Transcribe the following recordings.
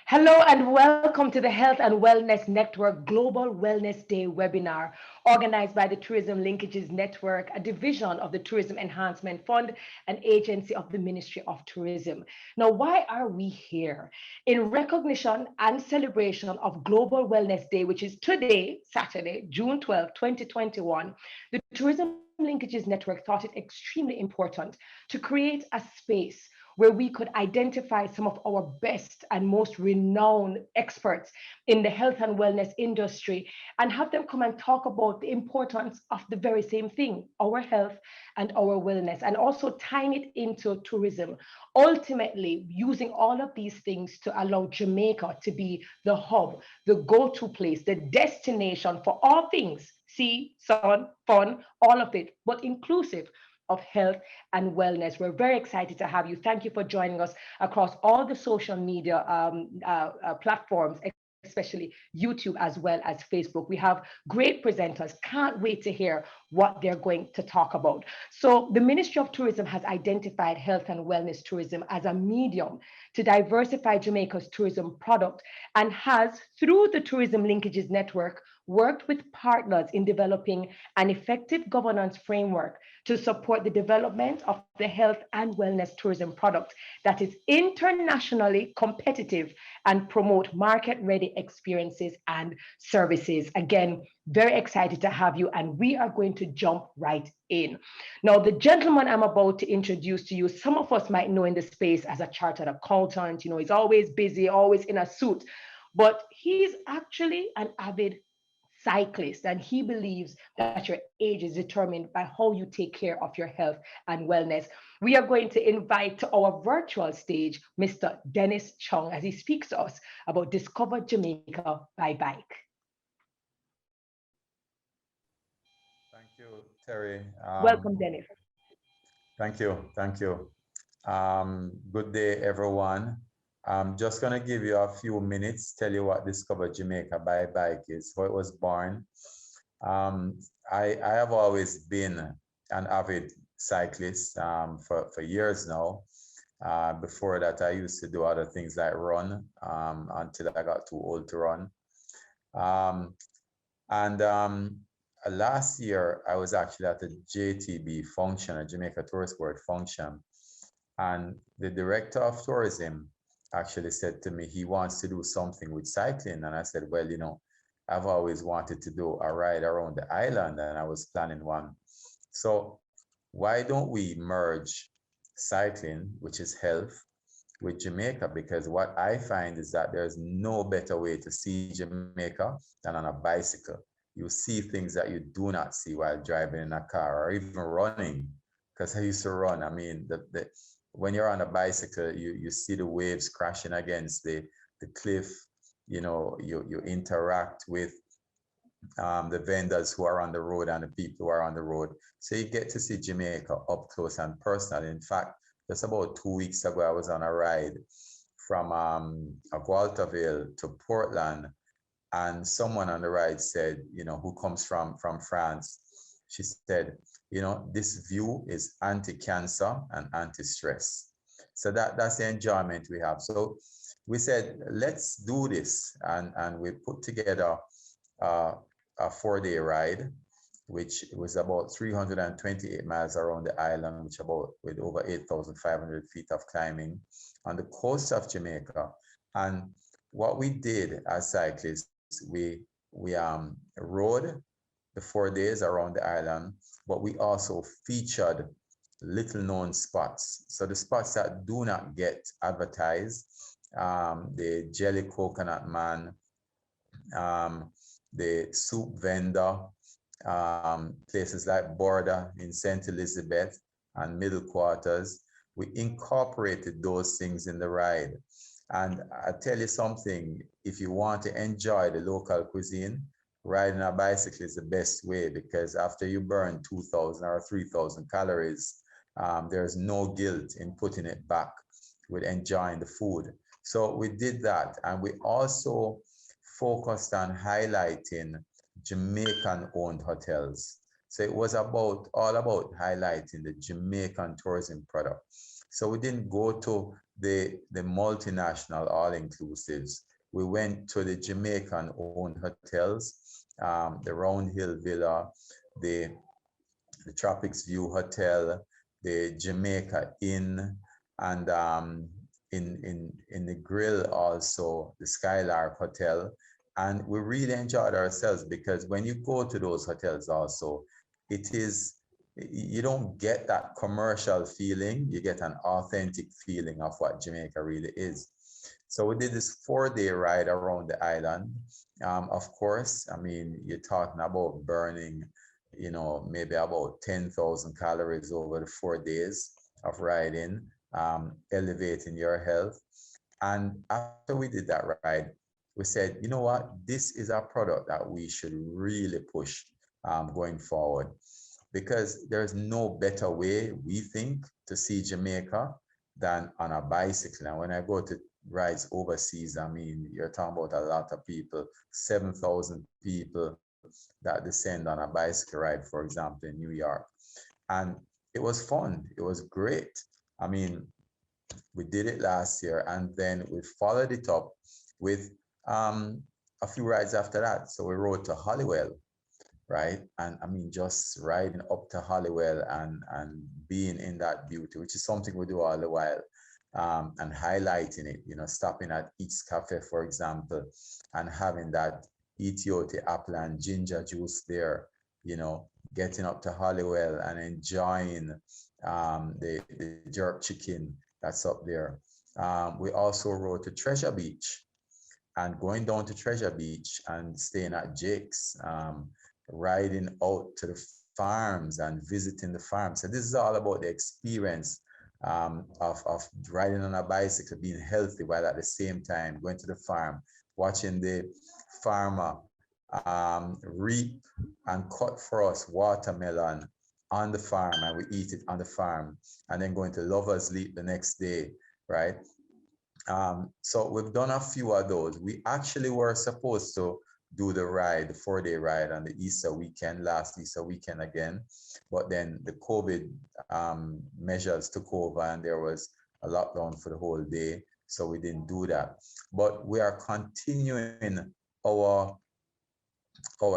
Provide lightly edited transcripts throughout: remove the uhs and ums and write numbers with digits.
Hello and welcome to the Health and Wellness Network Global Wellness Day webinar, organized by the Tourism Linkages Network, a division of the Tourism Enhancement Fund, an agency of the Ministry of Tourism. Now, why are we here? In recognition and celebration of Global Wellness Day, which is today, Saturday, June 12, 2021, the Tourism Linkages Network thought it extremely important to create a space where we could identify some of our best and most renowned experts in the health and wellness industry and have them come and talk about the importance of the very same thing, our health and our wellness, and also tying it into tourism. Ultimately, using all of these things to allow Jamaica to be the hub, the go to place, the destination for all things sea, sun, fun, all of it, but inclusive of health and wellness. We're very excited to have you. Thank you for joining us across all the social media platforms, especially YouTube as well as Facebook. We have great presenters. Can't wait to hear what they're going to talk about. So, the Ministry of Tourism has identified health and wellness tourism as a medium to diversify Jamaica's tourism product and has, through the Tourism Linkages Network, worked with partners in developing an effective governance framework to support the development of the health and wellness tourism product that is internationally competitive and promote market-ready experiences and services. Again, very excited to have you, and we are going to jump right in. Now, the gentleman I'm about to introduce to you, some of us might know in the space as a chartered accountant. You know, he's always busy, always in a suit, but he's actually an avid cyclist, and he believes that your age is determined by how you take care of your health and wellness. We are going to invite to our virtual stage Mr. Dennis Chung as he speaks to us about Discover Jamaica by Bike. Thank you, Terry. Welcome, Dennis. Thank you. Thank you. Good day, everyone. I'm just going to give you a few minutes, tell you what Discover Jamaica by Bike is, how it was born. I have always been an avid cyclist for years now. Before that, I used to do other things like run until I got too old to run. Um, and last year, I was actually at a JTB function, a Jamaica Tourist Board function, and the director of tourism actually said to me he wants to do something with cycling. And I said, well, you know, I've always wanted to do a ride around the island, and I was planning one. So why don't we merge cycling, which is health, with Jamaica? Because what I find is that there's no better way to see Jamaica than on a bicycle. You see things that you do not see while driving in a car or even running. Because I used to run. I mean, when you're on a bicycle, you see the waves crashing against the cliff. You know, you interact with the vendors who are on the road and the people who are on the road. So you get to see Jamaica up close and personal. In fact, just about 2 weeks ago, I was on a ride from Gualtaville to Portland, and someone on the ride said, you know, who comes from France, she said, you know, this view is anti-cancer and anti-stress. So that's the enjoyment we have. So we said, let's do this. And we put together a 4-day ride, which was about 328 miles around the island, which about with over 8,500 feet of climbing on the coast of Jamaica. And what we did as cyclists, we rode the 4 days around the island, but we also featured little known spots. So the spots that do not get advertised, the Jelly Coconut Man, the soup vendor, places like Border in St. Elizabeth and Middle Quarters, we incorporated those things in the ride. And I tell you something, if you want to enjoy the local cuisine, riding a bicycle is the best way, because after you burn 2,000 or 3,000 calories, there's no guilt in putting it back with enjoying the food. So we did that. And we also focused on highlighting Jamaican-owned hotels. So it was all about highlighting the Jamaican tourism product. So we didn't go to the multinational all-inclusives. We went to the Jamaican-owned hotels, the Round Hill Villa, the, the Tropics View Hotel, the Jamaica Inn, and in the Grill also, the Skylark Hotel. And we really enjoyed ourselves because when you go to those hotels also, it is, you don't get that commercial feeling, you get an authentic feeling of what Jamaica really is. So we did this 4-day ride around the island. Of course, I mean, you're talking about burning, maybe about 10,000 calories over the 4 days of riding, elevating your health. And after we did that ride, we said, you know what, this is a product that we should really push going forward, because there's no better way, we think, to see Jamaica than on a bicycle. And when I go to rides overseas, I mean, you're talking about a lot of people, 7,000 people that descend on a bicycle ride, for example, in New York. And it was fun. It was great. I mean, we did it last year, and then we followed it up with a few rides after that. So we rode to Holywell, right? And I mean, just riding up to Holywell and being in that beauty, which is something we do all the while, and highlighting it, stopping at Eats Cafe, for example, and having that Ethiopia apple and ginger juice there, getting up to Holywell and enjoying the jerk chicken that's up there. We also rode to Treasure Beach, and going down to Treasure Beach and staying at Jake's, riding out to the farms and visiting the farms. So this is all about the experience of riding on a bicycle, being healthy while at the same time going to the farm, watching the farmer reap and cut for us watermelon on the farm, and we eat it on the farm, and then going to Lover's Leap the next day, right? So we've done a few of those. We actually were supposed to do the ride, the 4-day ride on the Easter weekend, last Easter weekend again, but then the COVID measures took over and there was a lockdown for the whole day, so we didn't do that. But we are continuing our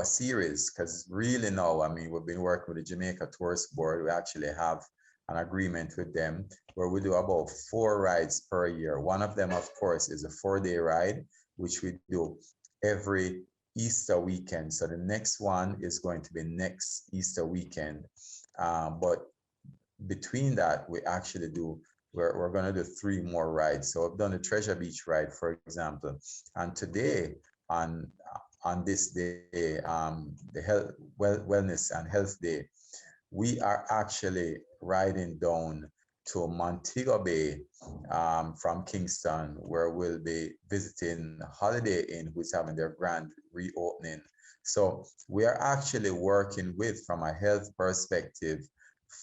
series, because really now, I mean, we've been working with the Jamaica Tourist Board. We actually have an agreement with them where we do about 4 rides per year. One of them, of course, is a 4-day ride, which we do every Easter weekend. So the next one is going to be next Easter weekend. But between that, we actually we're going to do 3 more rides. So I've done the Treasure Beach ride, for example. And today, on this day, the Wellness and Health Day, we are actually riding down to Montego Bay from Kingston, where we'll be visiting Holiday Inn, who's having their grand reopening. So we are actually working with, from a health perspective,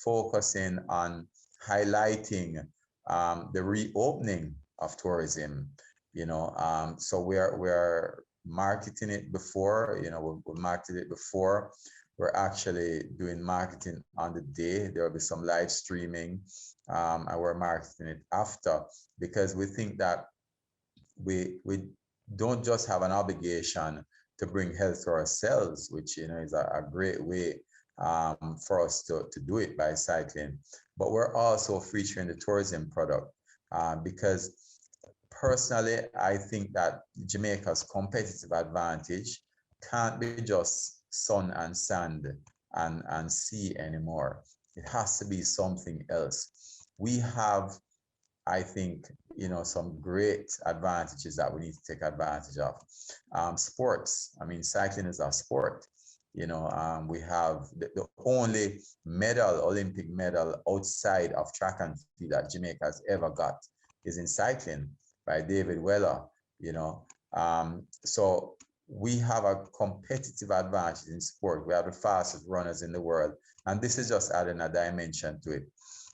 focusing on highlighting the reopening of tourism. So we are marketing it before, we marketed it before. We're actually doing marketing on the day. There will be some live streaming, and we're marketing it after, because we think that we don't just have an obligation to bring health to ourselves, which is a great way for us to do it by cycling, but we're also featuring the tourism product, because personally, I think that Jamaica's competitive advantage can't be just sun and sand and sea anymore. It has to be something else. We have, I think, some great advantages that we need to take advantage of. Sports. I mean, cycling is a sport. We have the only Olympic medal outside of track and field that Jamaica has ever got is in cycling, by David Weller. So we have a competitive advantage in sport. We are the fastest runners in the world, and this is just adding a dimension to it.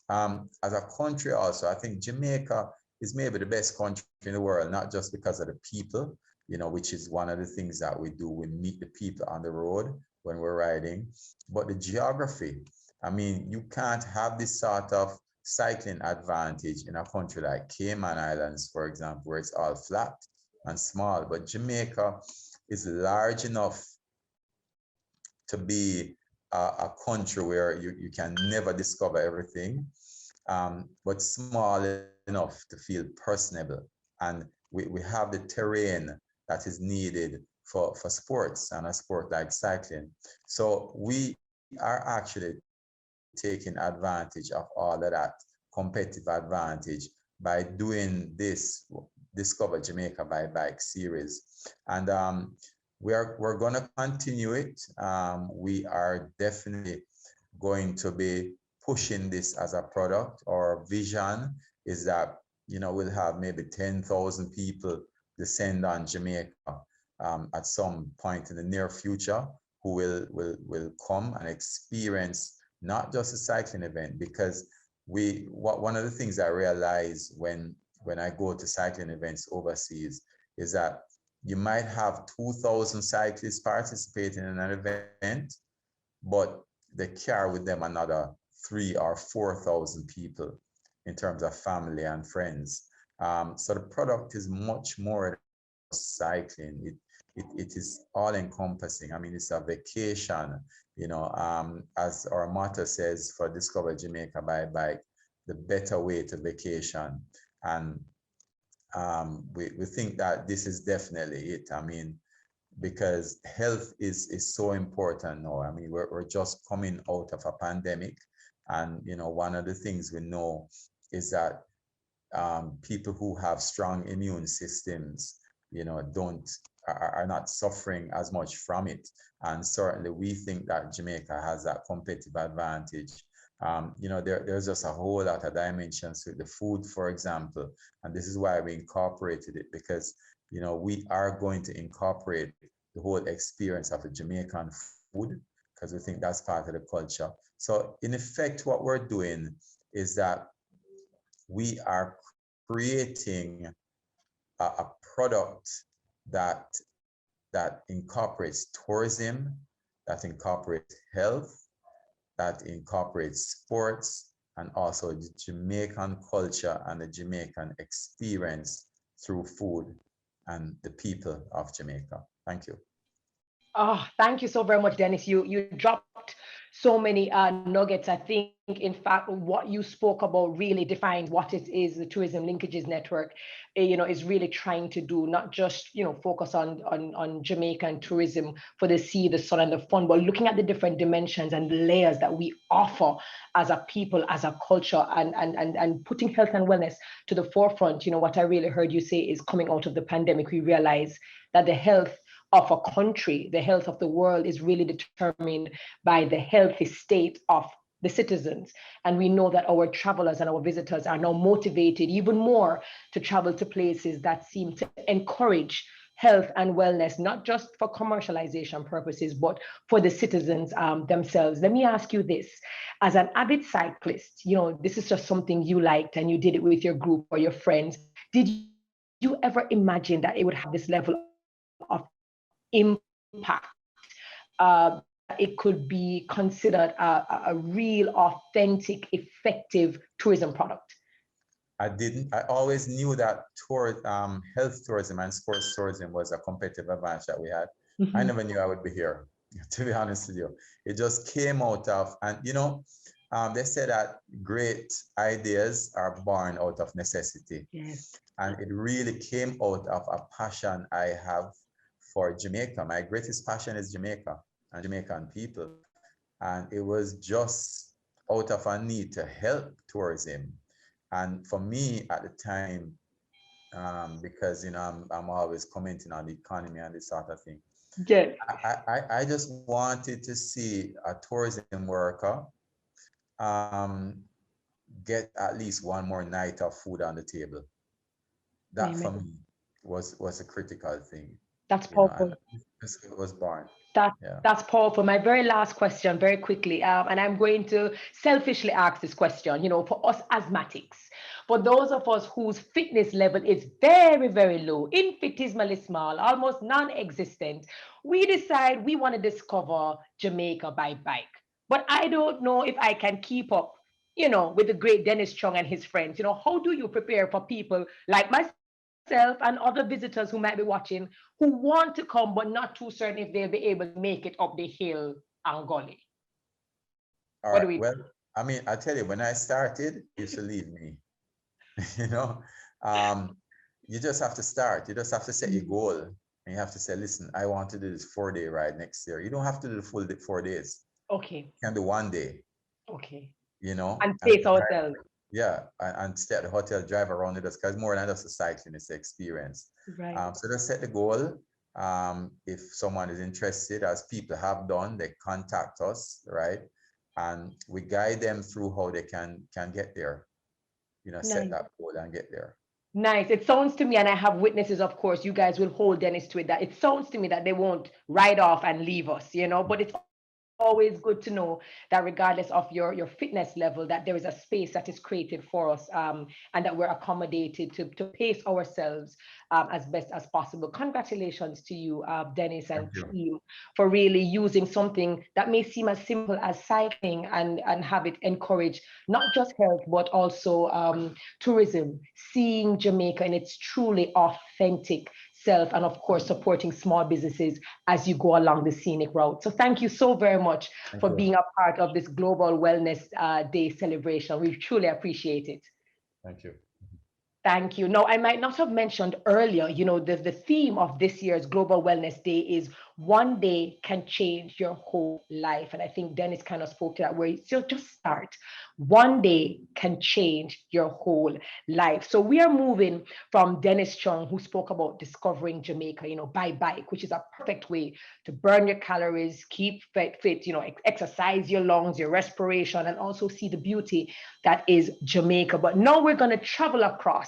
As a country also, I think Jamaica is maybe the best country in the world, not just because of the people, which is one of the things that we do. We meet the people on the road when we're riding, but the geography. I mean, you can't have this sort of cycling advantage in a country like Cayman Islands, for example, where it's all flat and small. But Jamaica is large enough to be a country where you can never discover everything, but small enough to feel personable. And we have the terrain that is needed for sports and a sport like cycling. So we are actually taking advantage of all of that competitive advantage by doing this Discover Jamaica by Bike series. And we're going to continue it. We are definitely going to be pushing this as a product. Our vision is that, we'll have maybe 10,000 people descend on Jamaica at some point in the near future, who will come and experience not just a cycling event. Because one of the things I realize when I go to cycling events overseas is that you might have 2,000 cyclists participating in an event, but they carry with them another 3,000 or 4,000 people in terms of family and friends. So the product is much more than cycling. It is all encompassing. I mean, it's a vacation, as our motto says for Discover Jamaica by Bike, the better way to vacation. And we think that this is definitely it. I mean, because health is so important now. I mean, we're just coming out of a pandemic. And, one of the things we know is that people who have strong immune systems, are not suffering as much from it. And certainly we think that Jamaica has that competitive advantage. There's just a whole lot of dimensions with the food, for example. And this is why we incorporated it, because, we are going to incorporate the whole experience of the Jamaican food, because we think that's part of the culture. So in effect, what we're doing is that we are creating a product that incorporates tourism, that incorporates health, that incorporates sports, and also the Jamaican culture and the Jamaican experience through food and the people of Jamaica. Thank you. Oh, thank you so very much, Dennis. You dropped so many nuggets. I think, in fact, what you spoke about really defines what it is the Tourism Linkages Network, is really trying to do. Not just, focus on Jamaican tourism for the sea, the sun, and the fun, but looking at the different dimensions and layers that we offer as a people, as a culture, and putting health and wellness to the forefront. What I really heard you say is, coming out of the pandemic, we realize that the health of a country, the health of the world, is really determined by the healthy state of the citizens. And we know that our travelers and our visitors are now motivated even more to travel to places that seem to encourage health and wellness, not just for commercialization purposes, but for the citizens themselves. Let me ask you this. As an avid cyclist, this is just something you liked and you did it with your group or your friends. Did you ever imagine that it would have this level of impact, that it could be considered a real, authentic, effective tourism product? I didn't. I always knew that health tourism and sports tourism was a competitive advantage that we had. Mm-hmm. I never knew I would be here, to be honest with you. It just came out of, and they say that great ideas are born out of necessity. Yes. And it really came out of a passion I have for Jamaica. My greatest passion is Jamaica and Jamaican people. And it was just out of a need to help tourism. And for me at the time, because I'm always commenting on the economy and this sort of thing. Yeah. I just wanted to see a tourism worker get at least one more night of food on the table. That Amen. For me was a critical thing. That's powerful. It was born. That's powerful. My very last question, very quickly, and I'm going to selfishly ask this question, for us asthmatics, for those of us whose fitness level is very, very low, infinitesimally small, almost non-existent, we decide we want to discover Jamaica by bike. But I don't know if I can keep up with the great Dennis Chung and his friends. How do you prepare for people like myself and other visitors who might be watching who want to come but not too certain if they'll be able to make it up the hill and gully? All What do right. we do? Well, I mean, I tell you, when I started, you should leave me. you know, um, you just have to start. You just have to set your Mm. goal, and you have to say, listen, I want to do this 4-day ride next year. You don't have to do the full 4 days. Okay, You can do 1 day, okay. and And pace ourselves. yeah, and stay at the hotel, drive around with us, because more than just a cycling, it's an experience. Right. So just set the goal. If someone is interested, as people have done, they contact us, right? And we guide them through how they can get there. Set Nice. that goal and get there. Nice. It sounds to me, and I have witnesses, of course, you guys will hold Dennis to it, that it sounds to me that they won't ride off and leave us, but it's always good to know that regardless of your fitness level, that there is a space that is created for us, and that we're accommodated to pace ourselves as best as possible. Congratulations to you, Dennis Thank and you. team, for really using something that may seem as simple as cycling and have it encourage not just health, but also tourism, seeing Jamaica in its truly authentic self, and of course, supporting small businesses as you go along the scenic route. So, thank you so very much Thank for you. being a part of this Global Wellness Day celebration. We truly appreciate it. Thank you. Thank you. No, I might not have mentioned earlier, the theme of this year's Global Wellness Day is one day can change your whole life. And I think Dennis kind of spoke to that, where you just start. One day can change your whole life. So we are moving from Dennis Chung, who spoke about discovering Jamaica, by bike, which is a perfect way to burn your calories, keep fit, exercise your lungs, your respiration, and also see the beauty that is Jamaica. But now we're going to travel across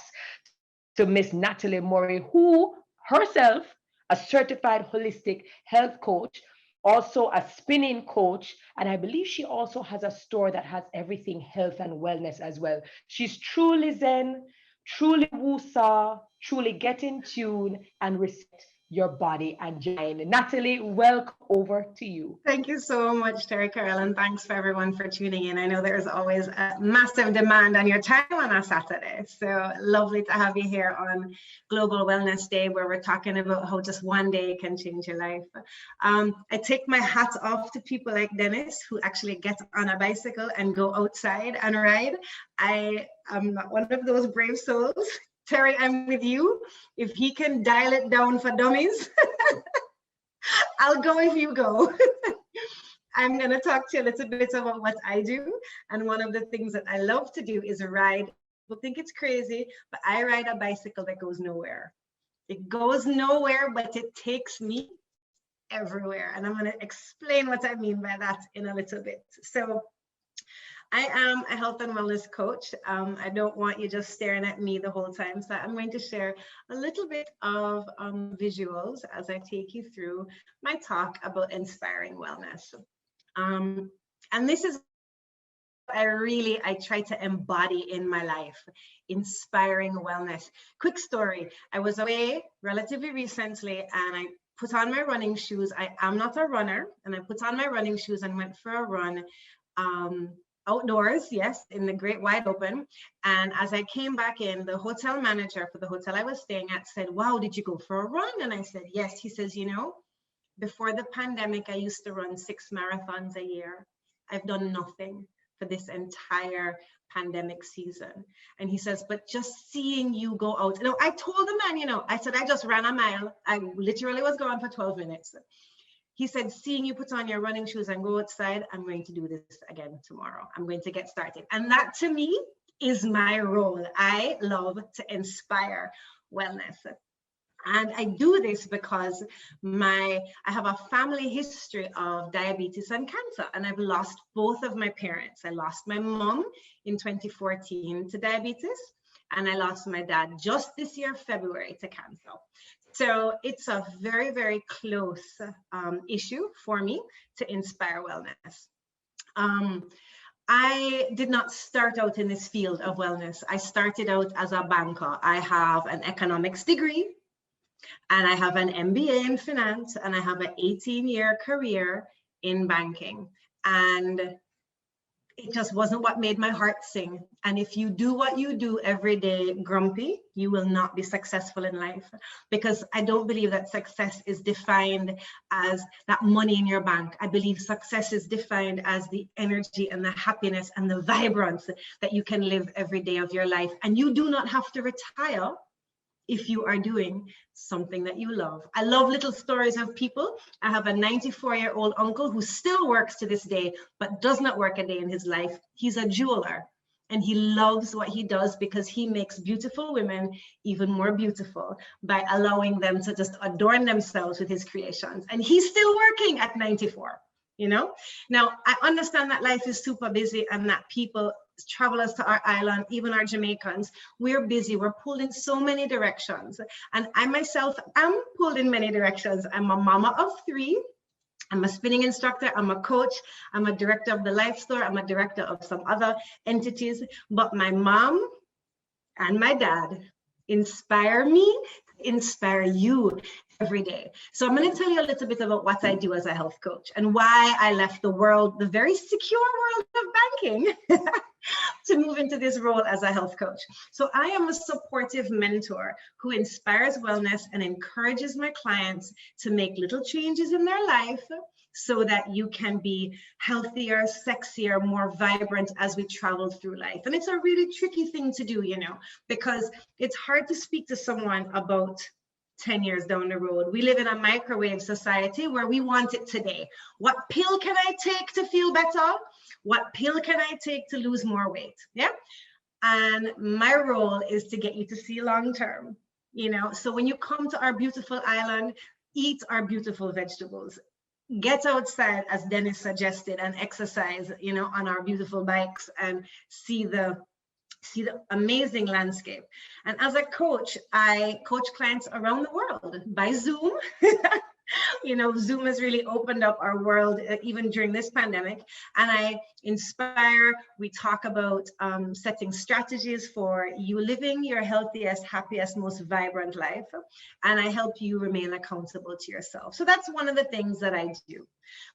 to Miss Natalie Murray, who herself, a certified holistic health coach, also a spinning coach, and I believe she also has a store that has everything health and wellness as well. She's truly Zen, truly Wusa, truly get in tune and respect your body and your mind. Natalie, welcome over to you. Thank you so much, Terry Carol, and thanks for everyone for tuning in. I know there's always a massive demand on your time on a Saturday. So lovely to have you here on Global Wellness Day, where we're talking about how just one day can change your life. I take my hat off to people like Dennis, who actually get on a bicycle and go outside and ride. I am not one of those brave souls. Terry, I'm with you. If he can dial it down for dummies, I'll go if you go. I'm going to talk to you a little bit about what I do. And one of the things that I love to do is ride. People think it's crazy, but I ride a bicycle that goes nowhere. It goes nowhere, but it takes me everywhere. And I'm going to explain what I mean by that in a little bit. So I am a health and wellness coach. I don't want you just staring at me the whole time. So I'm going to share a little bit of visuals as I take you through my talk about inspiring wellness. And this is I try to embody in my life, inspiring wellness. Quick story. I was away relatively recently and I put on my running shoes. I am not a runner, and I put on my running shoes and went for a run. Outdoors, yes, in the great wide open. And as I came back in, the hotel manager for the hotel I was staying at said, "Wow, did you go for a run?" And I said, "Yes." He says, "Before the pandemic, I used to run 6 marathons a year. I've done nothing for this entire pandemic season." And he says, "But just seeing you go out." I told the man, I said, "I just ran a mile. I literally was gone for 12 minutes. He said, "Seeing you put on your running shoes and go outside, I'm going to do this again tomorrow. I'm going to get started." And that to me is my role. I love to inspire wellness. And I do this because I have a family history of diabetes and cancer, and I've lost both of my parents. I lost my mom in 2014 to diabetes, and I lost my dad just this year, February, to cancer. So it's a very, very close issue for me to inspire wellness. I did not start out in this field of wellness. I started out as a banker. I have an economics degree, and I have an MBA in finance, and I have an 18-year career in banking. And it just wasn't what made my heart sing. And if you do what you do every day grumpy, you will not be successful in life, because I don't believe that success is defined as that money in your bank. I believe success is defined as the energy and the happiness and the vibrance that you can live every day of your life. And you do not have to retire if you are doing something that you love. I love little stories of people. I have a 94-year-old uncle who still works to this day, but does not work a day in his life. He's a jeweler, and he loves what he does because he makes beautiful women even more beautiful by allowing them to just adorn themselves with his creations. And he's still working at 94, you know? Now, I understand that life is super busy and that people, travelers to our island, even our Jamaicans, we're busy, we're pulled in so many directions. And I myself am pulled in many directions. I'm a mama of 3. I'm a spinning instructor, I'm a coach, I'm a director of the Life Store, I'm a director of some other entities, but my mom and my dad inspire me, inspire you every day. So I'm going to tell you a little bit about what I do as a health coach and why I left the world, the very secure world of banking, to move into this role as a health coach. So I am a supportive mentor who inspires wellness and encourages my clients to make little changes in their life so that you can be healthier, sexier, more vibrant as we travel through life. And it's a really tricky thing to do, you know, because it's hard to speak to someone about 10 years down the road. We live in a microwave society where we want it today. What pill can I take to feel better? What pill can I take to lose more weight? Yeah. And my role is to get you to see long term, you know. So when you come to our beautiful island, eat our beautiful vegetables. Get outside, as Dennis suggested, and exercise, you know, on our beautiful bikes and see the amazing landscape. And as a coach, I coach clients around the world by Zoom. You know, Zoom has really opened up our world, even during this pandemic. And I inspire, we talk about setting strategies for you living your healthiest, happiest, most vibrant life. And I help you remain accountable to yourself. So that's one of the things that I do,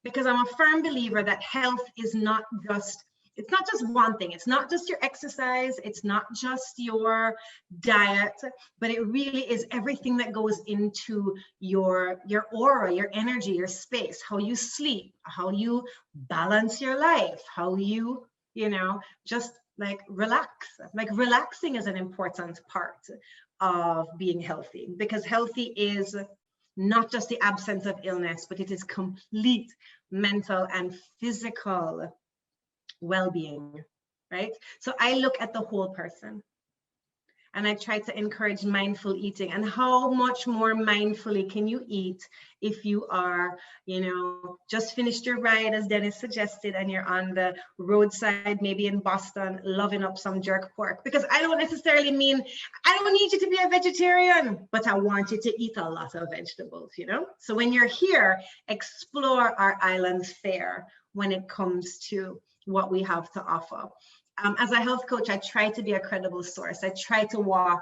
because I'm a firm believer that health is not just, it's not just one thing. It's not just your exercise. It's not just your diet, but it really is everything that goes into your aura, your energy, your space, how you sleep, how you balance your life, how you, you know, just like relax. Like relaxing is an important part of being healthy, because healthy is not just the absence of illness, but it is complete mental and physical well-being, right? So I look at the whole person, and I try to encourage mindful eating. And how much more mindfully can you eat if you are, you know, just finished your ride, as Dennis suggested, and you're on the roadside, maybe in Boston, loving up some jerk pork? Because I don't necessarily mean, I don't need you to be a vegetarian, but I want you to eat a lot of vegetables, you know? So when you're here, explore our island's fare when it comes to what we have to offer. As a health coach, I try to be a credible source. I try to walk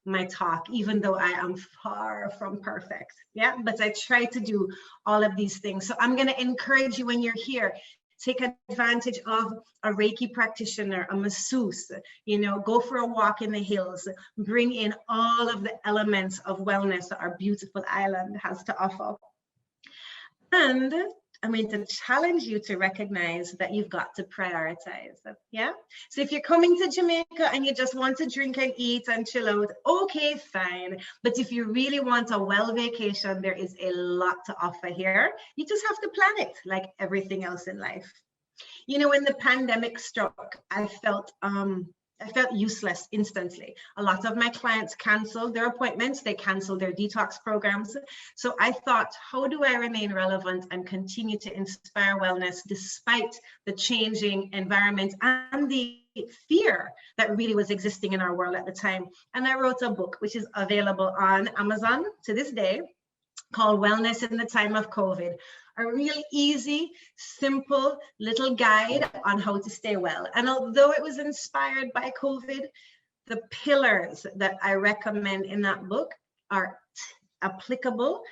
my talk, even though I am far from perfect. Yeah, but I try to do all of these things. So I'm going to encourage you when you're here, take advantage of a Reiki practitioner, a masseuse, you know, go for a walk in the hills, bring in all of the elements of wellness that our beautiful island has to offer. And I'm going to challenge you to recognize that you've got to prioritize. Yeah. So if you're coming to Jamaica and you just want to drink and eat and chill out, okay, fine. But if you really want a well vacation, there is a lot to offer here. You just have to plan it like everything else in life. You know, when the pandemic struck, I felt useless instantly. A lot of my clients canceled their appointments, they canceled their detox programs. So I thought, how do I remain relevant and continue to inspire wellness despite the changing environment and the fear that really was existing in our world at the time? And I wrote a book, which is available on Amazon to this day, called Wellness in the Time of COVID. A really easy, simple little guide on how to stay well. And although it was inspired by COVID, the pillars that I recommend in that book are applicable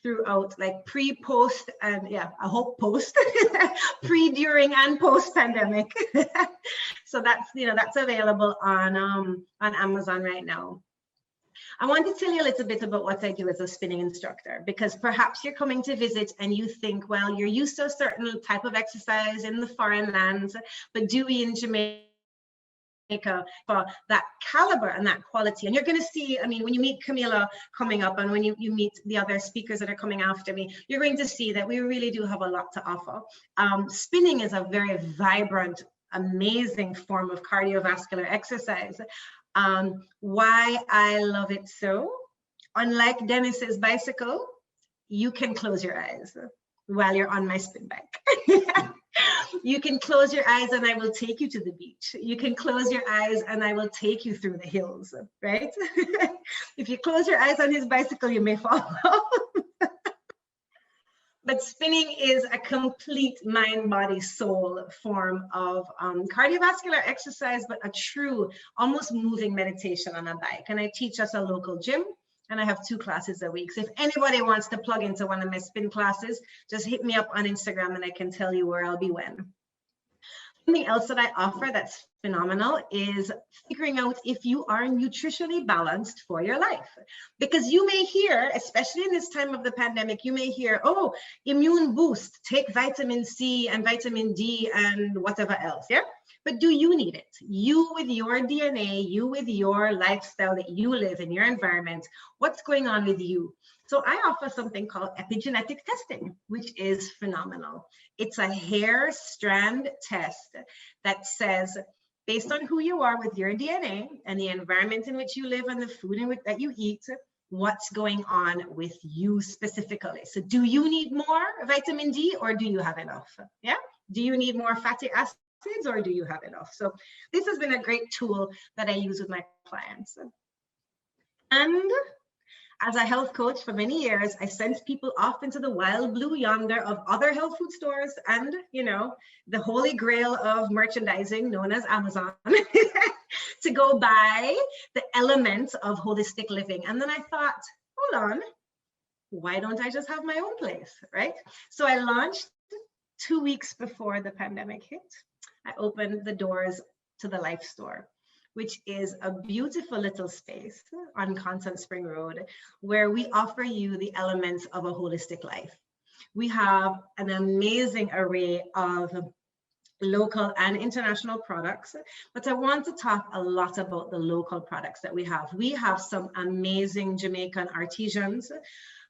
throughout, like pre, post, and yeah, I hope post, pre, during, and post pandemic. So that's, you know, that's available on Amazon right now. I want to tell you a little bit about what I do as a spinning instructor, because perhaps you're coming to visit and you think, well, you're used to a certain type of exercise in the foreign lands, but do we in Jamaica for that caliber and that quality? And you're going to see, I mean, when you meet Camila coming up, and when you meet the other speakers that are coming after me, you're going to see that we really do have a lot to offer. Spinning is a very vibrant, amazing form of cardiovascular exercise. Why I love it so, unlike Dennis's bicycle, you can close your eyes while you're on my spin bike. You can close your eyes and I will take you to the beach. You can close your eyes and I will take you through the hills, right? If you close your eyes on his bicycle, you may fall off. But spinning is a complete mind, body, soul form of cardiovascular exercise, but a true, almost moving meditation on a bike. And I teach at a local gym, and I have 2 classes a week. So if anybody wants to plug into one of my spin classes, just hit me up on Instagram and I can tell you where I'll be when. Something else that I offer that's phenomenal is figuring out if you are nutritionally balanced for your life. Because you may hear, especially in this time of the pandemic, you may hear, oh, immune boost, take vitamin C and vitamin D and whatever else, yeah? But do you need it? You with your DNA, you with your lifestyle that you live in, your environment, what's going on with you? So I offer something called epigenetic testing, which is phenomenal. It's a hair strand test that says, based on who you are with your DNA and the environment in which you live and the food in which that you eat, what's going on with you specifically. So do you need more vitamin D or do you have enough? Yeah. Do you need more fatty acids or do you have enough? So this has been a great tool that I use with my clients. And as a health coach for many years, I sent people off into the wild blue yonder of other health food stores and, you know, the holy grail of merchandising known as Amazon to go buy the elements of holistic living. And then I thought, hold on, why don't I just have my own place, right? So I launched 2 weeks before the pandemic hit. I opened the doors to the Life Store, which is a beautiful little space on Constant Spring Road, where we offer you the elements of a holistic life. We have an amazing array of local and international products, but I want to talk a lot about the local products that we have. We have some amazing Jamaican artisans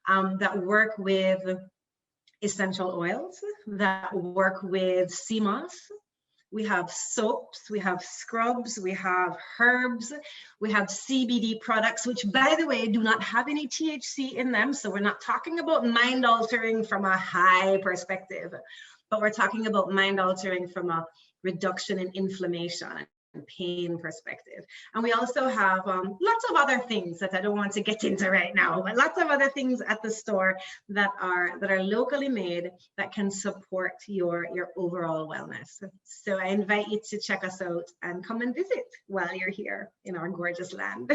that work with essential oils, that work with sea moss. We have soaps, we have scrubs, we have herbs, we have CBD products, which, by the way, do not have any THC in them. So we're not talking about mind altering from a high perspective, but we're talking about mind altering from a reduction in inflammation and pain perspective. And we also have lots of other things that I don't want to get into right now, but lots of other things at the store that are locally made that can support your overall wellness. So I invite you to check us out and come and visit while you're here in our gorgeous land.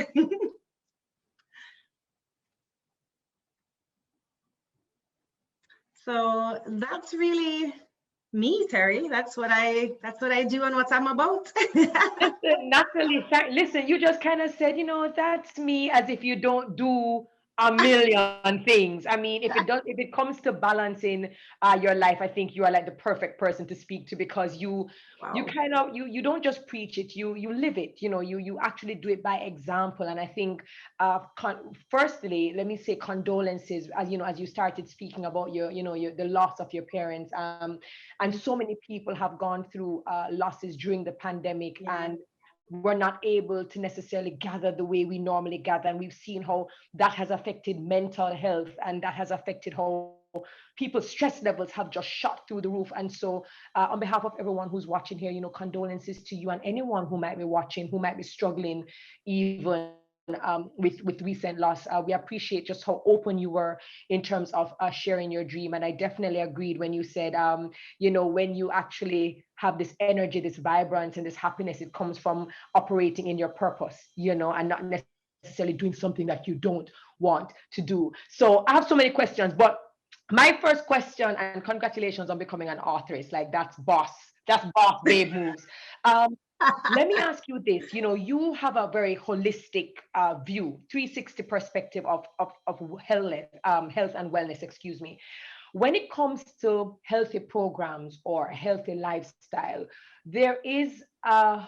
So that's really me, Terry. That's what I do and what I'm about. Natalie, listen, you just kind of said, you know, that's me, as if you don't do a million things. I mean, if it comes to balancing your life, I think you are like the perfect person to speak to, because you kind of you don't just preach it, you live it. You know, you actually do it by example. And I think firstly, let me say condolences, as you know, as you started speaking about the loss of your parents, and so many people have gone through losses during the pandemic, and we're not able to necessarily gather the way we normally gather. And we've seen how that has affected mental health, and that has affected how people's stress levels have just shot through the roof. And so on behalf of everyone who's watching here, you know, condolences to you and anyone who might be watching, who might be struggling even with recent loss. We appreciate just how open you were in terms of sharing your dream. And I definitely agreed when you said, you know, when you actually have this energy, this vibrance and this happiness, it comes from operating in your purpose, you know, and not necessarily necessarily doing something that you don't want to do. So I have so many questions, but my first question, and congratulations on becoming an author, is like, that's boss babe moves. Let me ask you this. You have a very holistic view, 360 perspective of health and wellness, excuse me. When it comes to healthy programs or healthy lifestyle, there is a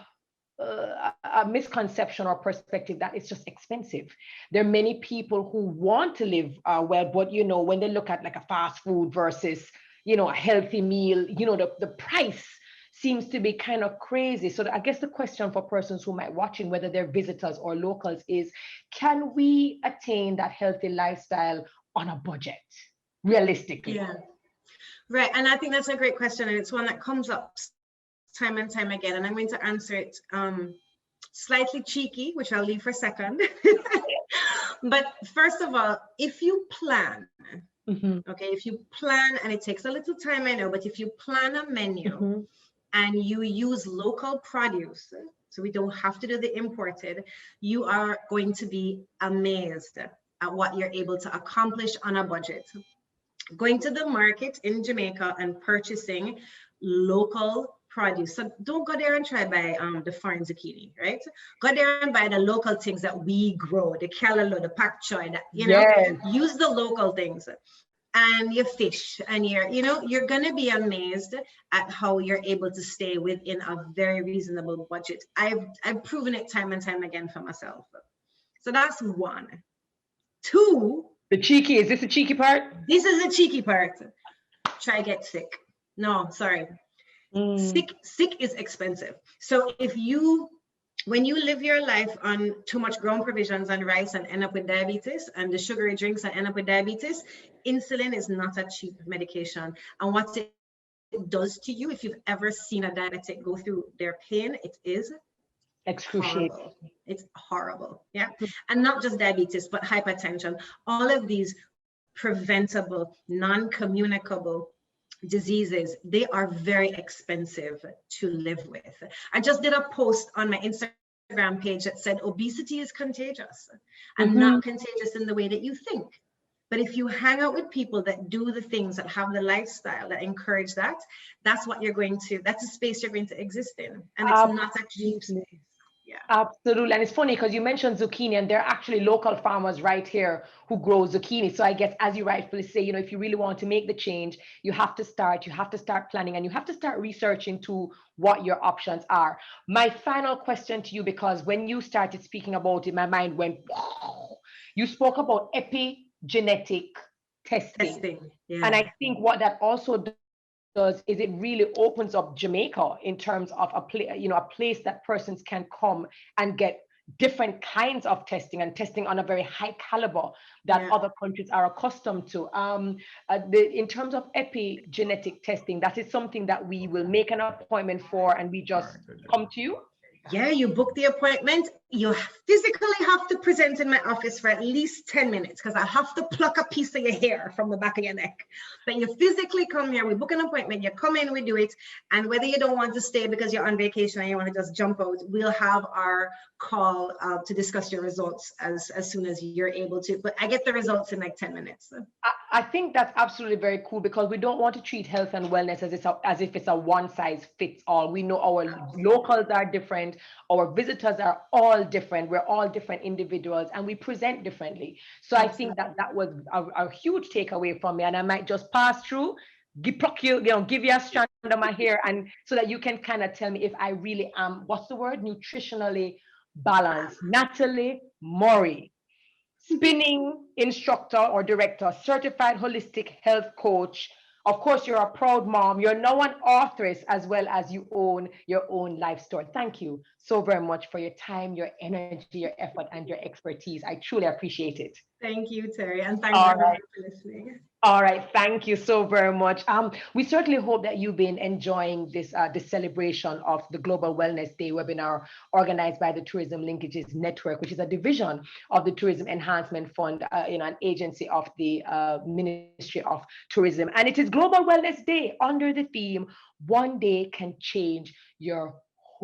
misconception or perspective that it's just expensive. There are many people who want to live well, but when they look at like a fast food versus a healthy meal, the price seems to be kind of crazy. So I guess the question for persons who might watching, whether they're visitors or locals, is, can we attain that healthy lifestyle on a budget, realistically? Yeah, right. And I think that's a great question, and it's one that comes up time and time again, and I'm going to answer it slightly cheeky, which I'll leave for a second. But first of all, if you plan, okay, if you plan, and it takes a little time, I know, but if you plan a menu and you use local produce, so we don't have to do the imported, you are going to be amazed at what you're able to accomplish on a budget. Going to the market in Jamaica and purchasing local produce. So don't go there and try buy the foreign zucchini, right? Go there and buy the local things that we grow, the callaloo, the pak choy, that, use the local things. And your fish, and you're gonna be amazed at how you're able to stay within a very reasonable budget. I've proven it time and time again for myself. So that's one. Two. Is this the cheeky part? This is the cheeky part. Try get sick. No, sorry. Sick is expensive. So when you live your life on too much ground provisions and rice and end up with diabetes, and the sugary drinks and end up with diabetes, insulin is not a cheap medication. And what it does to you, if you've ever seen a diabetic go through their pain, it is excruciating. Horrible. It's horrible. Yeah. And not just diabetes, but hypertension, all of these preventable, non-communicable diseases, they are very expensive to live with. I just did a post on my Instagram page that said obesity is contagious, and not contagious in the way that you think. But if you hang out with people that do the things, that have the lifestyle that encourage that, that's a space you're going to exist in. And it's not a cheap space. Yeah. Absolutely. And it's funny because you mentioned zucchini, and there are actually local farmers right here who grow zucchini. So I guess, as you rightfully say, if you really want to make the change, you have to start planning, and you have to start researching to what your options are. My final question to you, because when you started speaking about it, my mind went, wow. You spoke about epigenetic testing. Yeah. And I think what that also does is it really opens up Jamaica in terms of a place that persons can come and get different kinds of testing, and testing on a very high caliber that other countries are accustomed to. In terms of epigenetic testing, that is something that we will make an appointment for, and we just come to you. Yeah, you book the appointment. You physically have to present in my office for at least 10 minutes because I have to pluck a piece of your hair from the back of your neck. But you physically come here, we book an appointment, you come in, we do it. And whether you don't want to stay because you're on vacation and you want to just jump out, we'll have our call to discuss your results as soon as you're able to. But I get the results in like 10 minutes. I think that's absolutely very cool, because we don't want to treat health and wellness as if it's a one size fits all. We know our locals are different, our visitors are all different, we're all different individuals, and we present differently. So I think that was a huge takeaway from me, and I might just pass through, give you a strand of my hair, and so that you can kind of tell me if I really am, what's the word, nutritionally balanced. Natalie Murray, spinning instructor or director, certified holistic health coach. Of course, you're a proud mom. You're now an authoress, as well as you own your own life store. Thank you so very much for your time, your energy, your effort, and your expertise. I truly appreciate it. Thank you, Terry, and thank you for listening. All right, thank you so very much. We certainly hope that you've been enjoying this celebration of the Global Wellness Day webinar organized by the Tourism Linkages Network, which is a division of the Tourism Enhancement Fund, an agency of the Ministry of Tourism. And it is Global Wellness Day under the theme, "One Day Can Change Your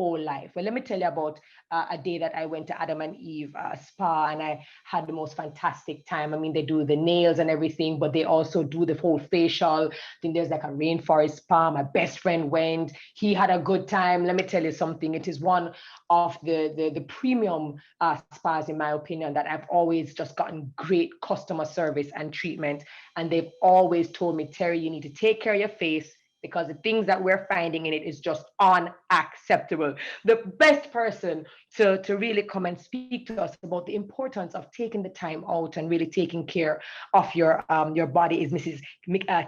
whole life. Well, let me tell you about a day that I went to Adam and Eve spa, and I had the most fantastic time. I mean, they do the nails and everything, but they also do the whole facial. Then there's like a rainforest spa. My best friend went. He had a good time. Let me tell you something. It is one of the premium spas, in my opinion, that I've always just gotten great customer service and treatment. And they've always told me, Terry, you need to take care of your face, because the things that we're finding in it is just unacceptable. The best person to really come and speak to us about the importance of taking the time out and really taking care of your body is Mrs.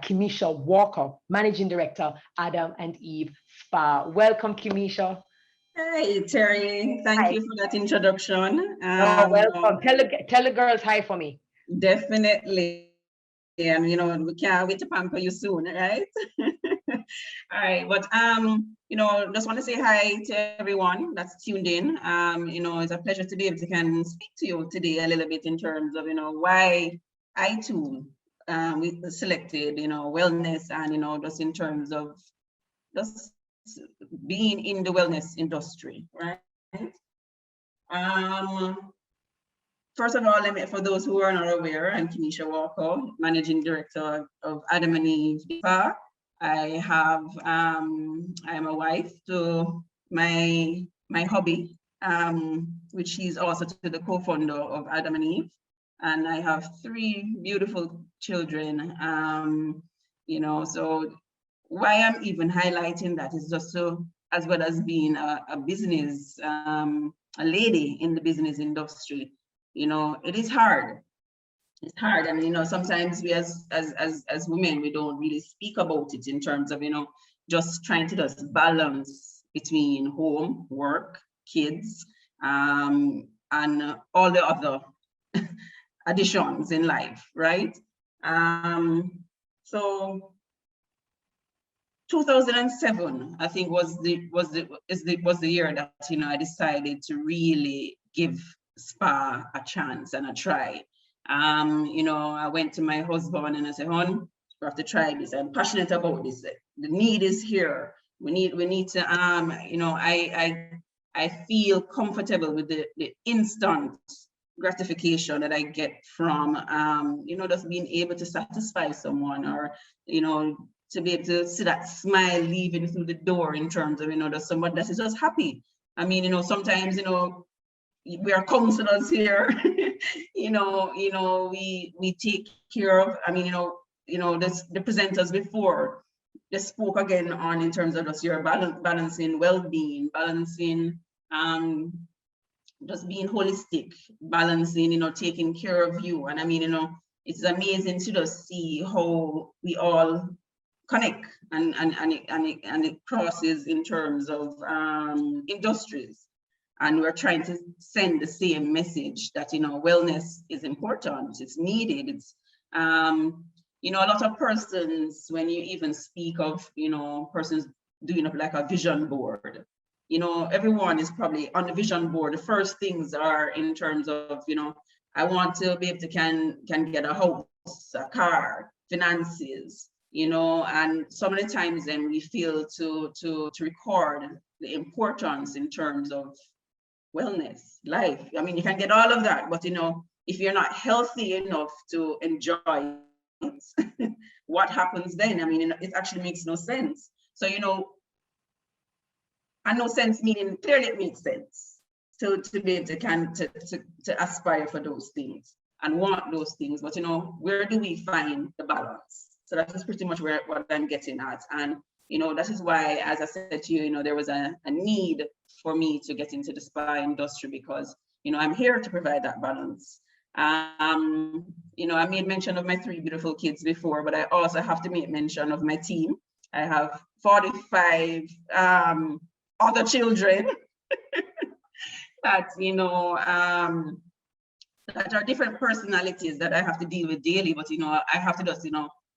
Kimisha Walker, Managing Director, Adam and Eve Spa. Welcome, Kimisha. Hey, Terry. Thank you for that introduction. Welcome. Tell the girls hi for me. Definitely. And we can't wait to pamper you soon, right? All right, but just want to say hi to everyone that's tuned in. It's a pleasure to be able to can speak to you today a little bit in terms of why I too we selected wellness, and just in terms of just being in the wellness industry, right? First of all, for those who are not aware, I'm Tanisha Walker, Managing Director of Adam and Eve Spa. I am a wife to my hubby, which is also to the co-founder of Adam and Eve. And I have 3 beautiful children. So why I'm even highlighting that is just so, as well as being a business, a lady in the business industry. It is hard. It's hard. I mean, sometimes we as women, we don't really speak about it in terms of, just trying to just balance between home, work, kids, and all the other additions in life, right? So 2007, I think was the year that I decided to really give spa a chance and a try. I went to my husband and I said, hon, we have to try this. I'm passionate about this. The need is here. We need to I feel comfortable with the instant gratification that I get from just being able to satisfy someone, or to be able to see that smile leaving through the door in terms of there's someone that is just happy. I mean, sometimes we are counselors here. we take care of. I mean, the presenters before they spoke again on in terms of just your balancing well-being, balancing just being holistic, balancing, taking care of you. And I mean, it's amazing to just see how we all connect and it crosses in terms of industries. And we're trying to send the same message that, wellness is important, it's needed. It's, a lot of persons, when you even speak of, persons doing like a vision board, everyone is probably on the vision board. The first things are in terms of, I want to be able to can get a house, a car, finances, and so many times then we feel to record the importance in terms of wellness, life. I mean, you can get all of that, but if you're not healthy enough to enjoy it, what happens then? I mean, it actually makes no sense. So, and no sense meaning clearly it makes sense to be able to aspire for those things and want those things. But where do we find the balance? So that is pretty much what I'm getting at. And that is why, as I said to you, there was a need for me to get into the spa industry, because I'm here to provide that balance. I made mention of my 3 beautiful kids before, but I also have to make mention of my team. I have 45 other children that that are different personalities that I have to deal with daily, but I have to just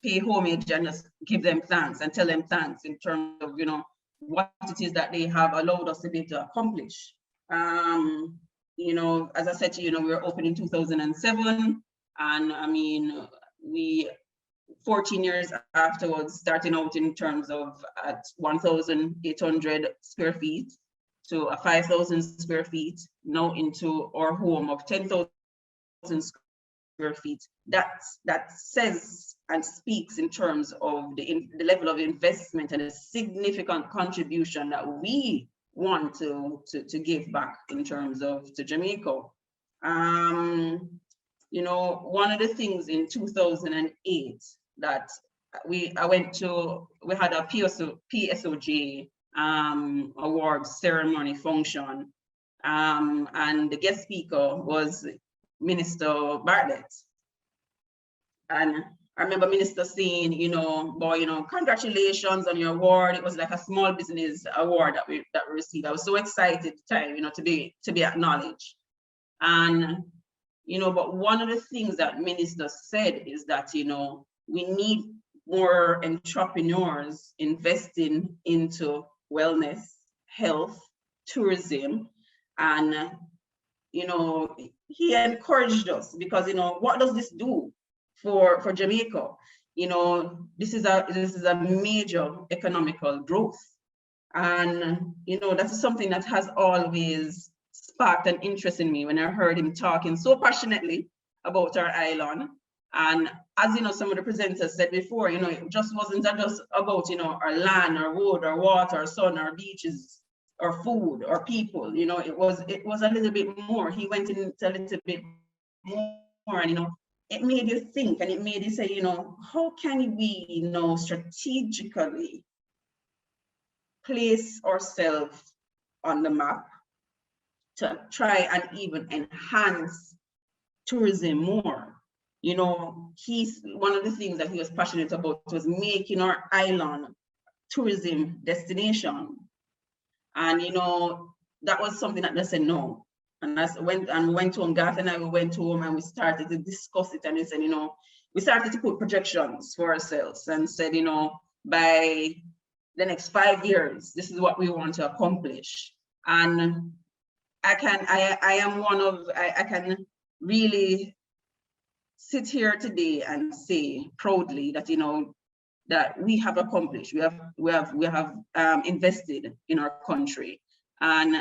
pay homage and just give them thanks and tell them thanks in terms of what it is that they have allowed us to be able to accomplish. As I said to you, we were open in 2007, and I mean, we 14 years afterwards, starting out in terms of at 1,800 square feet to a 5,000 square feet, now into our home of 10,000 square feet. That says and speaks in terms of the level of investment and a significant contribution that we want to give back in terms of to Jamaica. You know, one of the things in 2008 that we had a PSOJ award ceremony function, and the guest speaker was Minister Bartlett. And I remember Minister saying, you know, boy, you know, congratulations on your award. It was like a small business award that we received. I was so excited at the time, you know, to be acknowledged. And, you know, but one of the things that Minister said is that, you know, we need more entrepreneurs investing into wellness, health, tourism, and, you know, he encouraged us because, you know, what does this do for Jamaica? You know, this is a major economical growth, and you know, that's something that has always sparked an interest in me when I heard him talking so passionately about our island. And as you know, some of the presenters said before, you know, it just wasn't just about, you know, our land, our wood, our water, our sun, our beaches, our food, our people. You know, it was a little bit more. He went into a little bit more, and you know, it made you think, and it made you say, you know, how can we, you know, strategically place ourselves on the map to try and even enhance tourism more? You know, one of the things that he was passionate about was making our island tourism destination. And, you know, that was something that they said no. And we went home, Garth and I, we went home and we started to discuss it. And we said, you know, we started to put projections for ourselves and said, you know, by the next 5 years, this is what we want to accomplish. And I can really sit here today and say proudly that, you know, that we have accomplished, we have invested in our country. And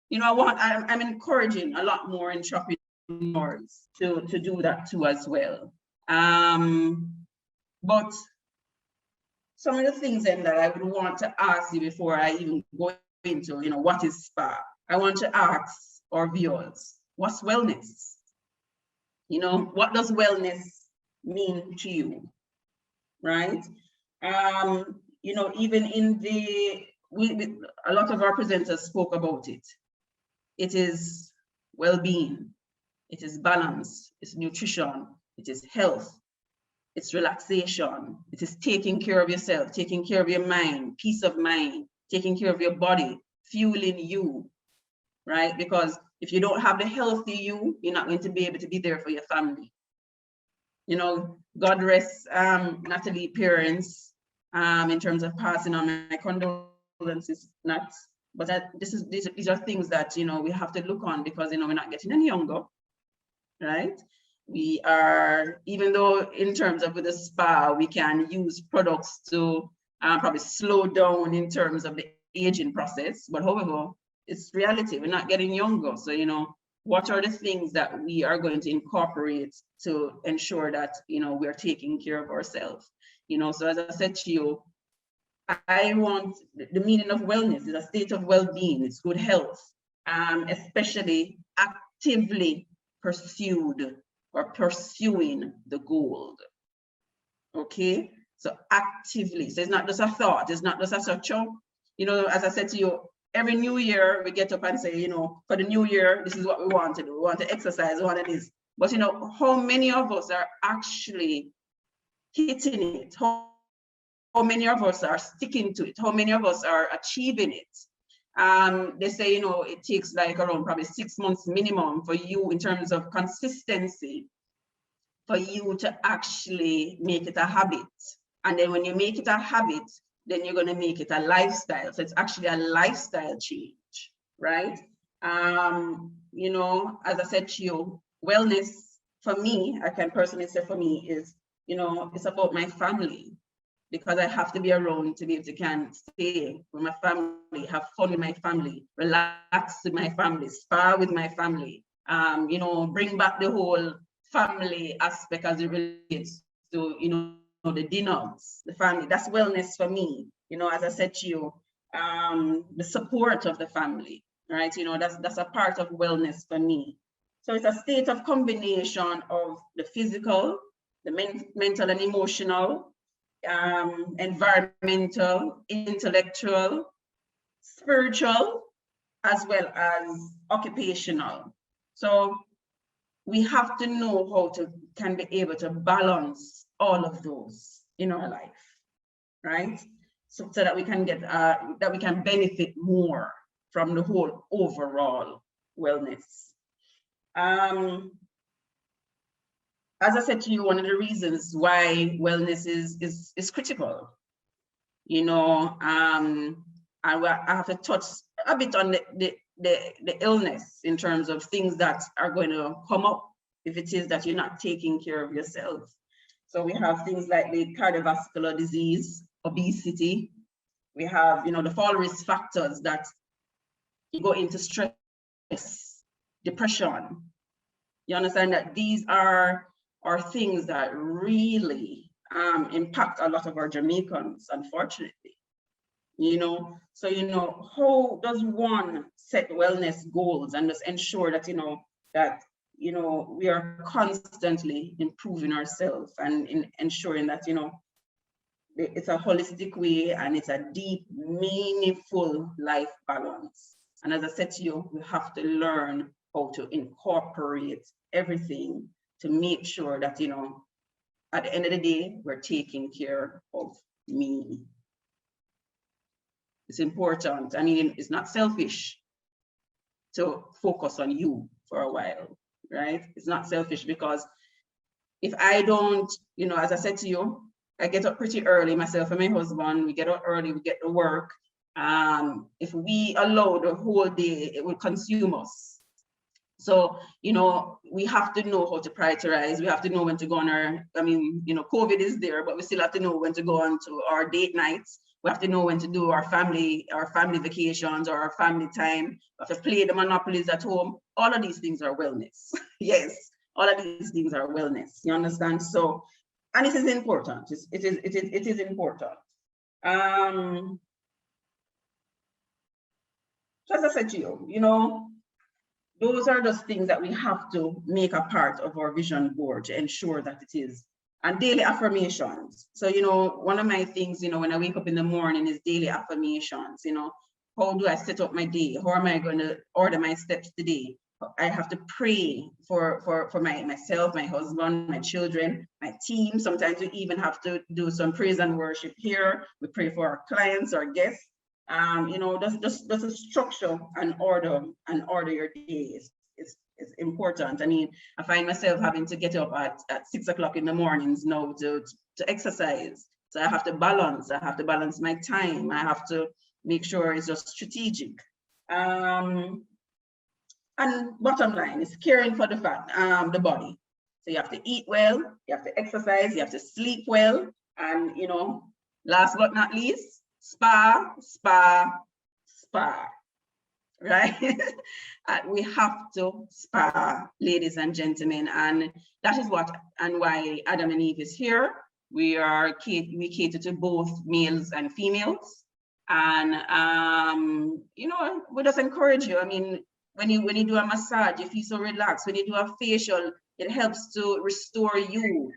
you know, I'm encouraging a lot more entrepreneurs to do that too as well. But some of the things then that I would want to ask you before I even go into, you know, what is SPA? I want to ask our viewers, what's wellness? You know, what does wellness mean to you, right? You know, even in a lot of our presenters spoke about it. It is well-being, it is balance, it's nutrition, it is health, it's relaxation, it is taking care of yourself, taking care of your mind, peace of mind, taking care of your body, fueling you, right? Because if you don't have the healthy you, you're not going to be able to be there for your family. You know, God rest Natalie parents in terms of passing on. My condolences, not, but these are things that, you know, we have to look on because, you know, we're not getting any younger, right? We are, even though in terms of with the SPA, we can use products to probably slow down in terms of the aging process, but however, it's reality, we're not getting younger. So, you know, what are the things that we are going to incorporate to ensure that, you know, we're taking care of ourselves? You know, so as I said to you, I want the meaning of wellness is a state of well-being, it's good health, especially actively pursued or pursuing the goal. Okay, so actively, so it's not just a thought, it's not just a such, you know, as I said to you, every new year we get up and say, you know, for the new year, this is what we want to do. We want to exercise, we want to do this. But you know, how many of us are actually hitting it? How many of us are sticking to it? How many of us are achieving it? They say, you know, it takes like around probably 6 months minimum for you in terms of consistency, for you to actually make it a habit. And then when you make it a habit, then you're going to make it a lifestyle. So it's actually a lifestyle change, right? You know, as I said to you, wellness for me, I can personally say for me is, you know, it's about my family. because I have to be around to be able to can stay with my family, have fun with my family, relax with my family, spar with my family, you know, bring back the whole family aspect as it relates to, you know, the dinners, the family. That's wellness for me. You know, as I said to you, the support of the family, right? You know, that's a part of wellness for me. So it's a state of combination of the physical, the mental and emotional, environmental, intellectual, spiritual, as well as occupational. So we have to know how to can be able to balance all of those in our life, right? So that we can get that we can benefit more from the whole overall wellness. As I said to you, one of the reasons why wellness is critical, you know, I have to touch a bit on the illness in terms of things that are going to come up if it is that you're not taking care of yourself. So we have things like the cardiovascular disease, obesity. We have, you know, the fall risk factors that you go into stress, depression. You understand that these are things that really impact a lot of our Jamaicans, unfortunately. You know, so, you know, how does one set wellness goals and just ensure that, you know, we are constantly improving ourselves and in ensuring that, you know, it's a holistic way and it's a deep, meaningful life balance. And as I said to you, we have to learn how to incorporate everything to make sure that, you know, at the end of the day, we're taking care of me. It's important. I mean, it's not selfish to focus on you for a while, right? It's not selfish because if I don't, you know, as I said to you, I get up pretty early, myself and my husband, we get up early, we get to work. If we allow the whole day, it will consume us. So, you know, we have to know how to prioritize. We have to know when to go on our, I mean, you know, COVID is there, but we still have to know when to go on to our date nights. We have to know when to do our family vacations or our family time. We have to play the monopolies at home. All of these things are wellness. Yes, all of these things are wellness. You understand? So, and it is important. It is important. So as I said to you, you know, those are just things that we have to make a part of our vision board to ensure that it is. And daily affirmations. So, you know, one of my things, you know, when I wake up in the morning is daily affirmations. You know, how do I set up my day? How am I going to order my steps today? I have to pray for myself, my husband, my children, my team. Sometimes we even have to do some praise and worship here. We pray for our clients, our guests. You know, that's a structure and order your days. It's important. I mean, I find myself having to get up at 6 o'clock in the mornings now to exercise. So I have to balance. I have to balance my time. I have to make sure it's just strategic. And bottom line is caring for the body. So you have to eat well, you have to exercise, you have to sleep well, and, you know, last but not least, spa, right? We have to spa, ladies and gentlemen, and that is what and why Adam and Eve is here. We cater to both males and females, and you know, we just encourage you. I mean, when you do a massage, you feel so relaxed. When you do a facial, it helps to restore you.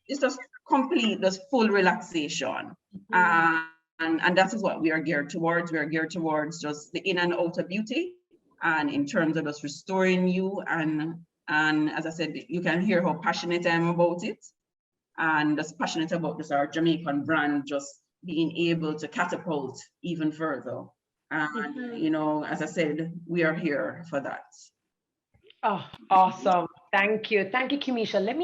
It's just complete, just full relaxation. And that is what we are geared towards. We are geared towards just the in and outer beauty, and in terms of just restoring you. And as I said, you can hear how passionate I am about it, and just passionate about this our Jamaican brand just being able to catapult even further. And you know, as I said, we are here for that. Oh, awesome. Thank you, Kamisha. Let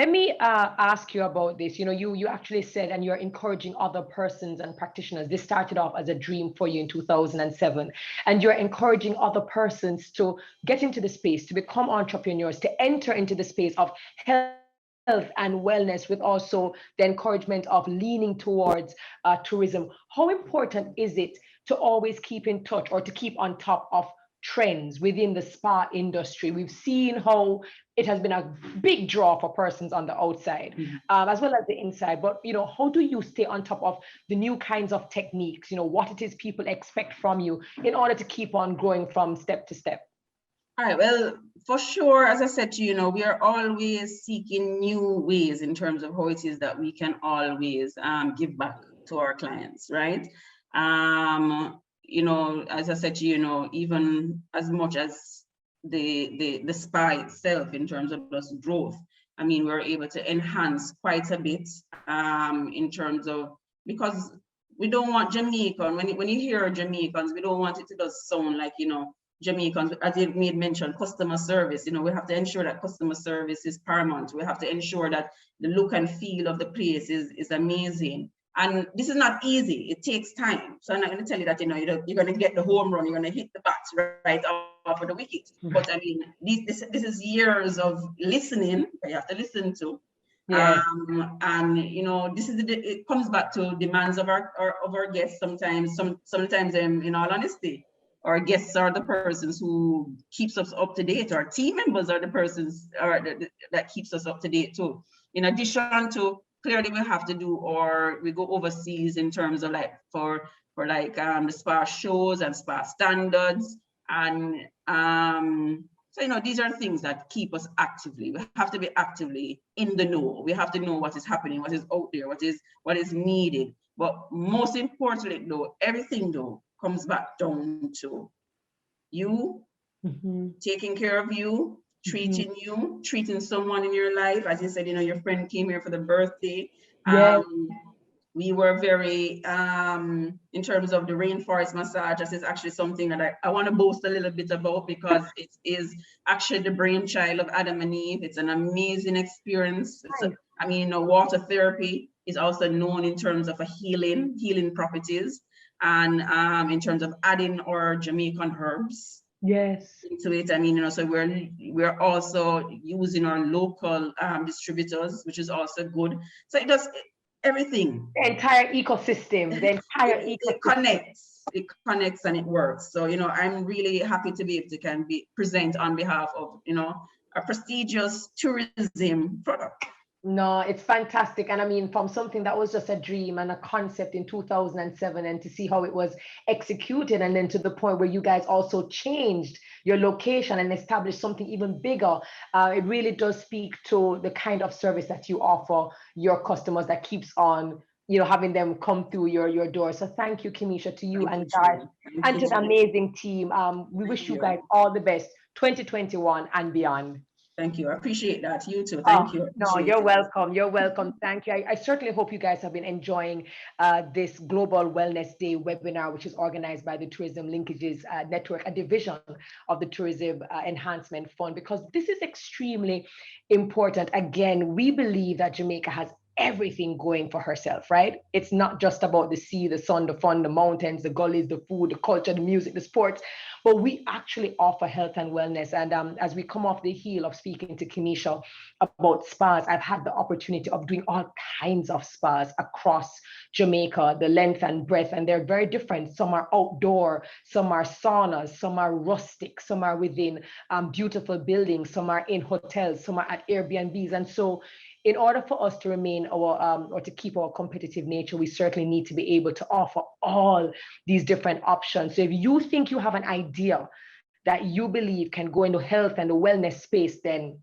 me ask you about this. You know, you actually said, and you're encouraging other persons and practitioners. This started off as a dream for you in 2007, and you're encouraging other persons to get into the space, to become entrepreneurs, to enter into the space of health health and wellness with also the encouragement of leaning towards tourism, how important is it to always keep in touch or to keep on top of trends within the spa industry? We've seen how it has been a big draw for persons on the outside, as well as the inside. But how do you stay on top of the new kinds of techniques? What it is people expect from you in order to keep on growing from step to step. All right, well, for sure, as I said to you, we are always seeking new ways in terms of how it is that we can always give back to our clients, right? As I said to you, even as much as the spa itself in terms of just growth, I mean, we're able to enhance quite a bit in terms of, because we don't want Jamaican, when you hear Jamaicans, we don't want it to just sound like, Jamaicans, as you made mention, customer service. We have to ensure that customer service is paramount. We have to ensure that the look and feel of the place is amazing. And this is not easy. It takes time. So I'm not going to tell you that you're going to get the home run, you're going to hit the bat right off of the wicket. But I mean, this is years of listening. You have to listen to. Yeah. And it comes back to demands of our guests. Sometimes in all honesty, our guests are the persons who keeps us up to date. Our team members are the persons that keeps us up to date too. In addition to, clearly we have to do, or we go overseas in terms of for the spa shows and spa standards. And so these are things that keep us actively. We have to be actively in the know. We have to know what is happening, what is out there, what is needed. But most importantly though, everything though comes back down to you, taking care of you, treating someone in your life. As you said, your friend came here for the birthday. We were very, in terms of the rainforest massage, this is actually something that I want to boast a little bit about, because it is actually the brainchild of Adam and Eve. It's an amazing experience. Water therapy is also known in terms of healing properties, and in terms of adding our Jamaican herbs into it. So we're also using our local distributors, which is also good. So it does everything. The entire ecosystem. It connects and it works. So I'm really happy to be able to present on behalf of a prestigious tourism product. No, it's fantastic. And I mean, from something that was just a dream and a concept in 2007, and to see how it was executed, and then to the point where you guys also changed your location and established something even bigger, it really does speak to the kind of service that you offer your customers that keeps on having them come through your door. So thank you, Kimisha, to you and Garth, and to the amazing team. We wish you guys all the best 2021 and beyond. Thank you. I appreciate that. You too. Thank you. No, you're welcome. You're welcome. Thank you. I certainly hope you guys have been enjoying this Global Wellness Day webinar, which is organized by the Tourism Linkages Network, a division of the Tourism Enhancement Fund, because this is extremely important. Again, we believe that Jamaica has everything going for herself, right? It's not just about the sea, the sun, the fun, the mountains, the gullies, the food, the culture, the music, the sports, but we actually offer health and wellness. And as we come off the heel of speaking to Kimisha about spas, I've had the opportunity of doing all kinds of spas across Jamaica, the length and breadth, and they're very different. Some are outdoor, some are saunas, some are rustic, some are within beautiful buildings, some are in hotels, some are at Airbnbs. And so in order for us to remain or to keep our competitive nature, we certainly need to be able to offer all these different options. So if you think you have an idea that you believe can go into health and the wellness space, then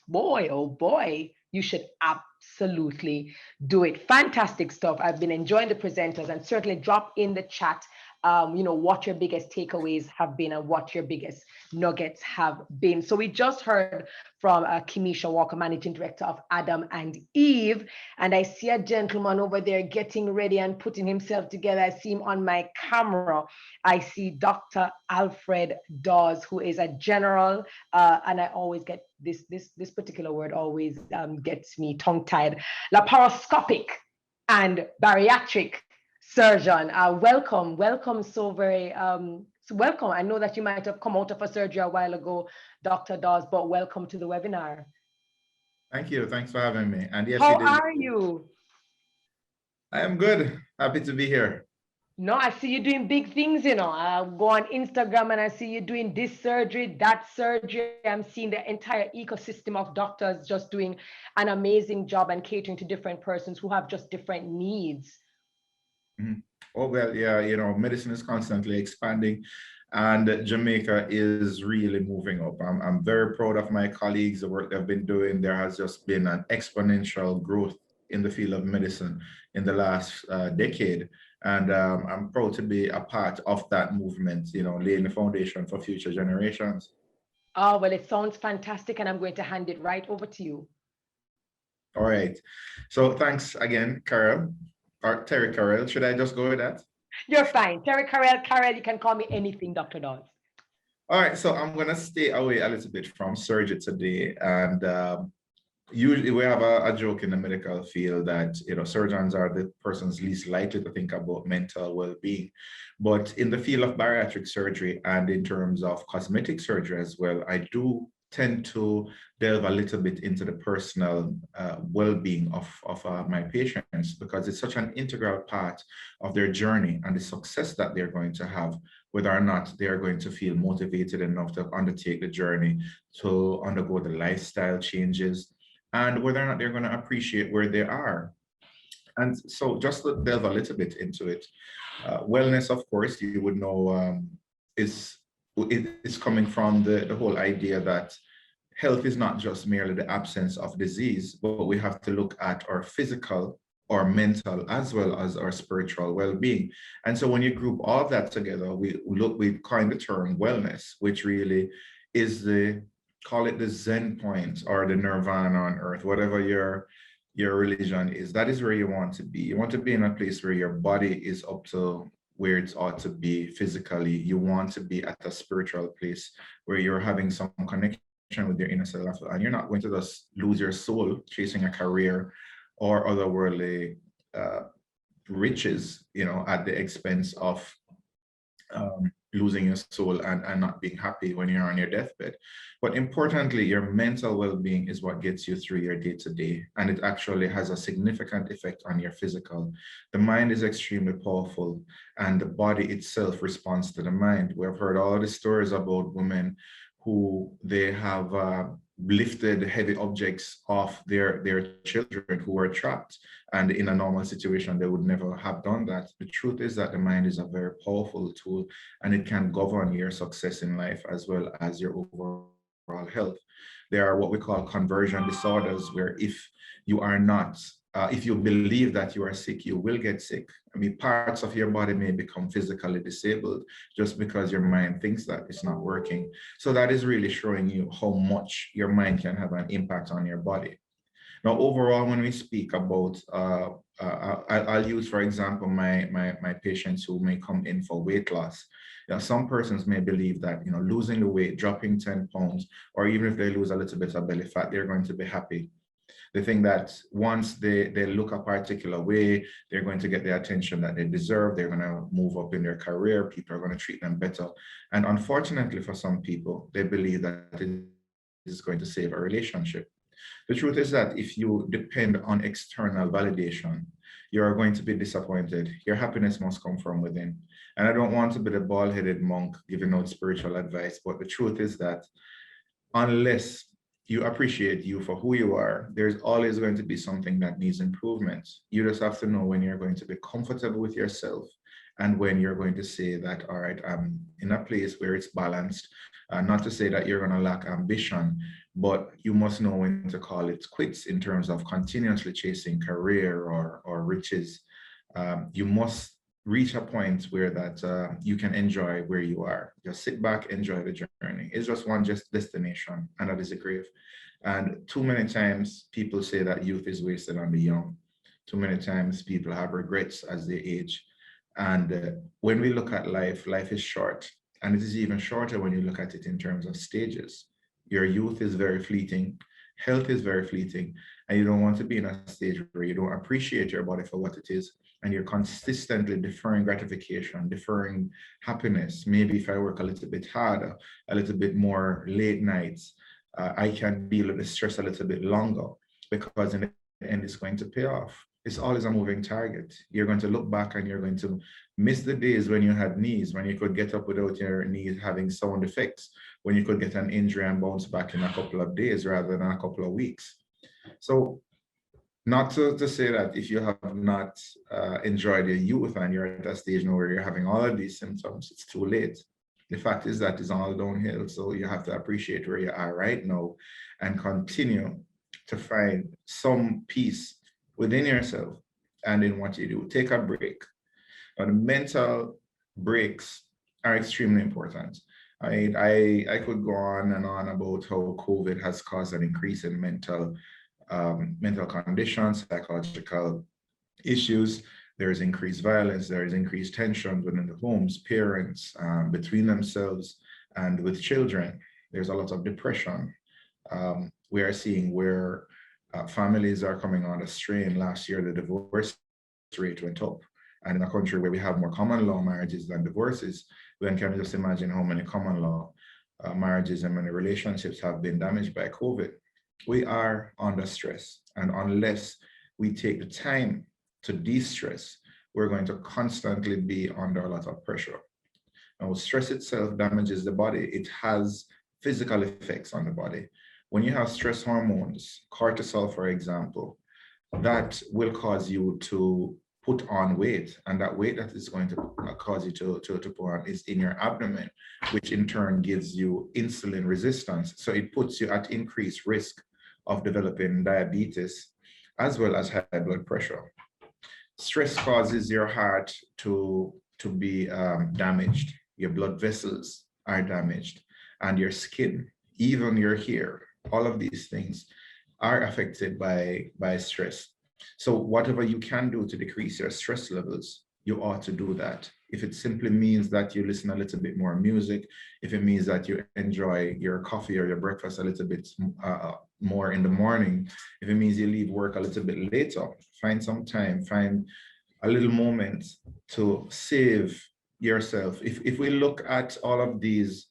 boy, oh boy, you should absolutely do it. Fantastic stuff. I've been enjoying the presenters, and certainly drop in the chat what your biggest takeaways have been and what your biggest nuggets have been. So we just heard from Kimisha Walker, Managing Director of Adam and Eve. And I see a gentleman over there getting ready and putting himself together. I see him on my camera. I see Dr. Alfred Dawes, who is a general, and I always get this particular word always gets me tongue-tied, laparoscopic and bariatric surgeon. Welcome so very welcome. I know that you might have come out of a surgery a while ago, Dr. Dawes, but welcome to the webinar. Thank you. Thanks for having me. And yes, you How did. are you? I am good. Happy to be here. No, I see you doing big things, you know. I go on Instagram and I see you doing this surgery, that surgery. I'm seeing the entire ecosystem of doctors just doing an amazing job and catering to different persons who have just different needs. Mhm. Oh, well, yeah, medicine is constantly expanding and Jamaica is really moving up. I'm very proud of my colleagues, the work they've been doing. There has just been an exponential growth in the field of medicine in the last decade. And I'm proud to be a part of that movement, laying the foundation for future generations. Oh, well, it sounds fantastic, and I'm going to hand it right over to you. All right. So thanks again, Carol, or Terry Carol. Should I just go with that? You're fine. Terry Carell, Carell, you can call me anything, Dr. Dawes. All right. So I'm going to stay away a little bit from surgery today. And usually we have a joke in the medical field that, surgeons are the persons least likely to think about mental well-being. But in the field of bariatric surgery and in terms of cosmetic surgery as well, I do tend to delve a little bit into the personal well-being of my patients, because it's such an integral part of their journey and the success that they're going to have, whether or not they are going to feel motivated enough to undertake the journey, to undergo the lifestyle changes, and whether or not they're going to appreciate where they are. And so just to delve a little bit into it, wellness, of course, you would know, is coming from the whole idea that health is not just merely the absence of disease, but we have to look at our physical, our mental, as well as our spiritual well-being. And so when you group all that together, we coin the term wellness, which really is call it the Zen point or the nirvana on earth, whatever your religion is. That is where you want to be. You want to be in a place where your body is up to where it ought to be physically. You want to be at a spiritual place where you're having some connection with your inner self, and you're not going to just lose your soul chasing a career or otherworldly riches, at the expense of losing your soul and not being happy when you're on your deathbed. But importantly, your mental well-being is what gets you through your day-to-day, and it actually has a significant effect on your physical. The mind is extremely powerful, and the body itself responds to the mind. We've heard all of the stories about women who they have lifted heavy objects off their children who were trapped, and in a normal situation they would never have done that. The truth is that the mind is a very powerful tool, and it can govern your success in life as well as your overall health. There are what we call conversion disorders, where if you believe that you are sick, you will get sick. I mean, parts of your body may become physically disabled just because your mind thinks that it's not working. So that is really showing you how much your mind can have an impact on your body. Now, overall, when we speak about, I'll use, for example, my patients who may come in for weight loss. Some persons may believe that, losing the weight, dropping 10 pounds, or even if they lose a little bit of belly fat, they're going to be happy. They think that once they look a particular way, they're going to get the attention that they deserve. They're going to move up in their career. People are going to treat them better. And unfortunately for some people, they believe that it is going to save a relationship. The truth is that if you depend on external validation, you're going to be disappointed. Your happiness must come from within. And I don't want to be the bald-headed monk giving out spiritual advice, but the truth is that unless you appreciate you for who you are, there's always going to be something that needs improvement. You just have to know when you're going to be comfortable with yourself and when you're going to say that, all right, I'm in a place where it's balanced. Not to say that you're going to lack ambition, but you must know when to call it quits in terms of continuously chasing career or riches. You must reach a point where that you can enjoy where you are. Just sit back, enjoy the journey. It's just one destination, and that is a grave. And too many times people say that youth is wasted on the young. Too many times people have regrets as they age. And when we look at life, life is short. And it is even shorter when you look at it in terms of stages. Your youth is very fleeting. Health is very fleeting. And you don't want to be in a stage where you don't appreciate your body for what it is. And you're consistently deferring gratification, deferring happiness. Maybe if I work a little bit harder, a little bit more late nights, I can deal with the stress a little bit longer, because in the end it's going to pay off. It's always a moving target. You're going to look back and you're going to miss the days when you had knees, when you could get up without your knees having sound effects, when you could get an injury and bounce back in a couple of days rather than a couple of weeks. So not to say that if you have not enjoyed your youth and you're at a stage now where you're having all of these symptoms, it's too late. The fact is that it's all downhill. So you have to appreciate where you are right now and continue to find some peace within yourself and in what you do. Take a break. But mental breaks are extremely important. I could go on and on about how COVID has caused an increase in mental conditions, psychological issues. There is increased violence, there is increased tension within the homes, parents, between themselves and with children. There's a lot of depression. We are seeing where families are coming on a strain. Last year, the divorce rate went up. And in a country where we have more common law marriages than divorces, then can we just imagine how many common law marriages and many relationships have been damaged by COVID? We are under stress. And unless we take the time to de-stress, we're going to constantly be under a lot of pressure. Now, stress itself damages the body. It has physical effects on the body. When you have stress hormones, cortisol, for example, that will cause you to put on weight, and that weight that is going to cause you to put on is in your abdomen, which in turn gives you insulin resistance. So it puts you at increased risk of developing diabetes as well as high blood pressure. Stress causes your heart to be damaged. Your blood vessels are damaged, and your skin, even your hair, all of these things are affected by stress. So whatever you can do to decrease your stress levels, you ought to do that. If it simply means that you listen a little bit more music, if it means that you enjoy your coffee or your breakfast a little bit more in the morning, if it means you leave work a little bit later, find some time, find a little moment to save yourself. If we look at all of these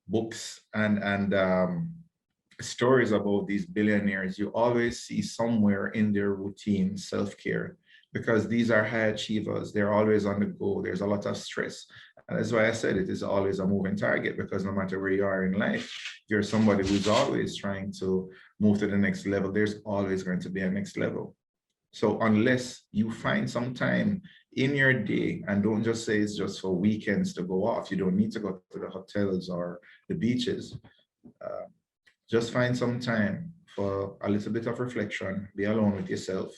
books and stories about these billionaires, you always see somewhere in their routine self-care, because these are high achievers. They're always on the go. There's a lot of stress. And that's why I said it is always a moving target, because no matter where you are in life, you're somebody who's always trying to move to the next level. There's always going to be a next level. So unless you find some time in your day, and don't just say it's just for weekends to go off, you don't need to go to the hotels or the beaches. Just find some time for a little bit of reflection, be alone with yourself,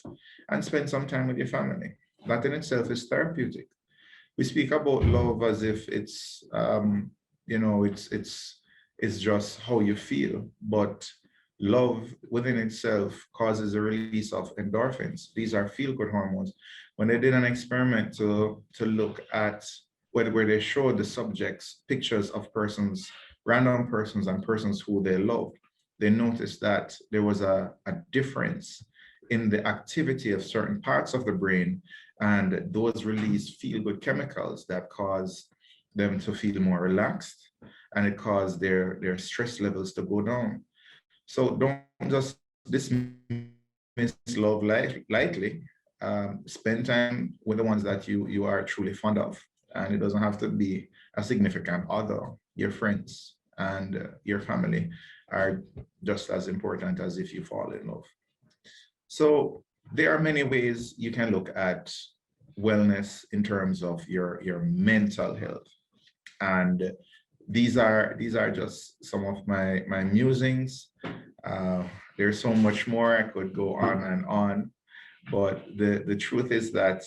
and spend some time with your family. That in itself is therapeutic. We speak about love as if it's, it's just how you feel, but love within itself causes a release of endorphins. These are feel-good hormones. When they did an experiment to look at where they showed the subjects pictures of persons, random persons and persons who they loved, they noticed that there was a difference in the activity of certain parts of the brain, and those release feel-good chemicals that cause them to feel more relaxed, and it caused their stress levels to go down. So don't just dismiss love lightly. Spend time with the ones that you are truly fond of, and it doesn't have to be a significant other. Your friends and your family are just as important as if you fall in love. So there are many ways you can look at wellness in terms of your mental health, and these are just some of my musings. There's so much more. I could go on and on, but the truth is that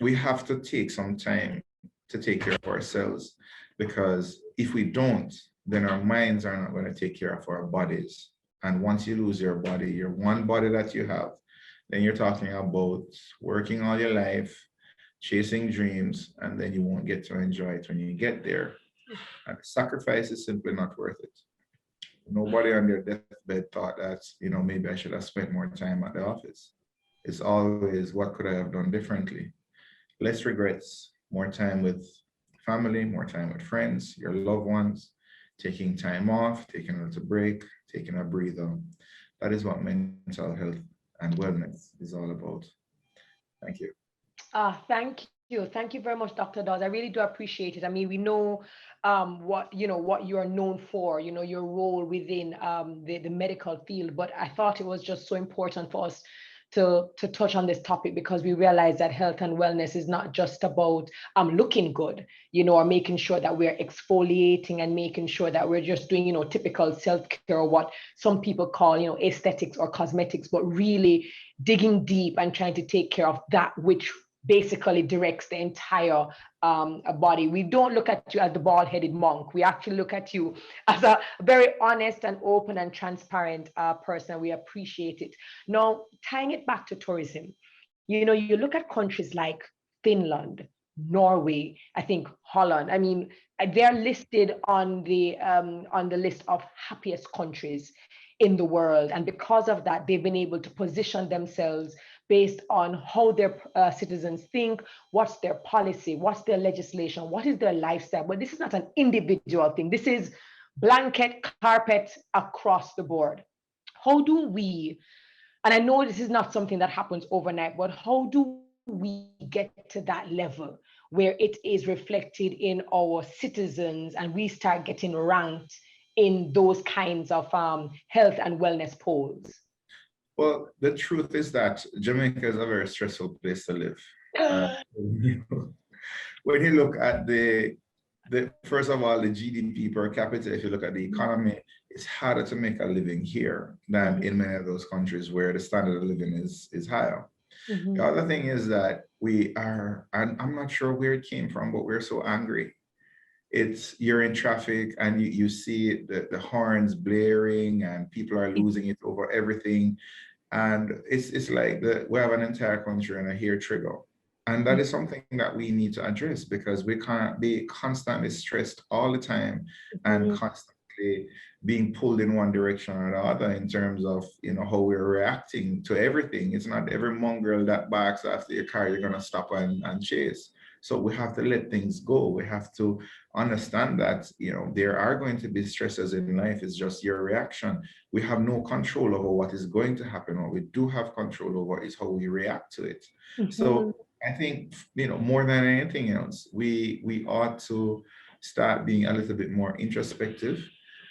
we have to take some time to take care of ourselves, because if we don't, then our minds are not going to take care of our bodies. And once you lose your body, your one body that you have, then you're talking about working all your life, chasing dreams, and then you won't get to enjoy it when you get there. And the sacrifice is simply not worth it. Nobody on their deathbed thought that, maybe I should have spent more time at the office. It's always, what could I have done differently? Less regrets, more time with family, more time with friends, your loved ones. taking time off, taking a little break, taking a breather. That is what mental health and wellness is all about. Thank you. Thank you. Thank you very much, Dr. Dawes. I really do appreciate it. I mean, we know what you are known for, your role within the medical field, but I thought it was just so important for us to touch on this topic because we realize that health and wellness is not just about looking good, or making sure that we're exfoliating and making sure that we're just doing, typical self-care or what some people call, aesthetics or cosmetics, but really digging deep and trying to take care of that which basically directs the entire body. We don't look at you as the bald-headed monk. We actually look at you as a very honest and open and transparent person. We appreciate it. Now, tying it back to tourism, you look at countries like Finland, Norway, I think Holland. I mean, they're listed on the list of happiest countries in the world, and because of that, they've been able to position themselves based on how their citizens think, what's their policy, what's their legislation, what is their lifestyle. But this is not an individual thing. This is blanket carpet across the board. How do we, and I know this is not something that happens overnight, but how do we get to that level where it is reflected in our citizens and we start getting ranked in those kinds of health and wellness polls? Well, the truth is that Jamaica is a very stressful place to live. When you look at the first of all, the GDP per capita, if you look at the economy, it's harder to make a living here than in many of those countries where the standard of living is higher. The other thing is that we are, and I'm not sure where it came from, but we're so angry. You're in traffic and you see the horns blaring and people are losing it over everything. And it's like we have an entire country and a hair trigger. And that is something that we need to address because we can't be constantly stressed all the time and constantly being pulled in one direction or the other in terms of, how we're reacting to everything. It's not every mongrel that barks after your car, you're going to stop and chase. So we have to let things go. We have to understand that, there are going to be stresses in life. It's just your reaction. We have no control over what is going to happen. What we do have control over is how we react to it. So I think, more than anything else, we ought to start being a little bit more introspective.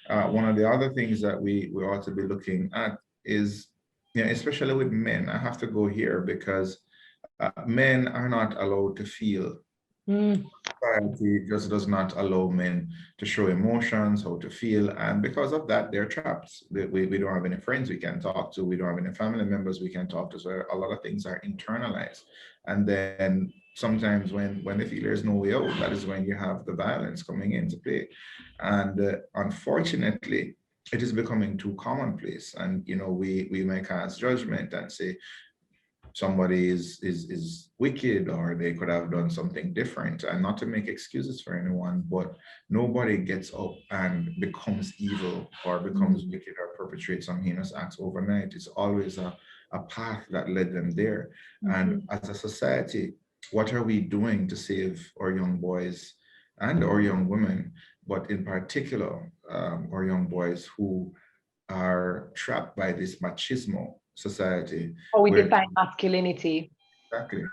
One of the other things that we ought to be looking at is, especially with men, I have to go here because men are not allowed to feel. Society just does not allow men to show emotions, how to feel, and because of that, they're trapped. We don't have any friends we can talk to. We don't have any family members we can talk to. So a lot of things are internalized. And then sometimes when they feel there's no way out, that is when you have the violence coming into play. And unfortunately, it is becoming too commonplace. And we may cast judgment and say, somebody is wicked or they could have done something different, and not to make excuses for anyone, but nobody gets up and becomes evil or becomes wicked or perpetrates some heinous acts overnight. It's always a path that led them there. And as a society, what are we doing to save our young boys and our young women, but in particular our young boys who are trapped by this machismo society? Or we define masculinity. Exactly.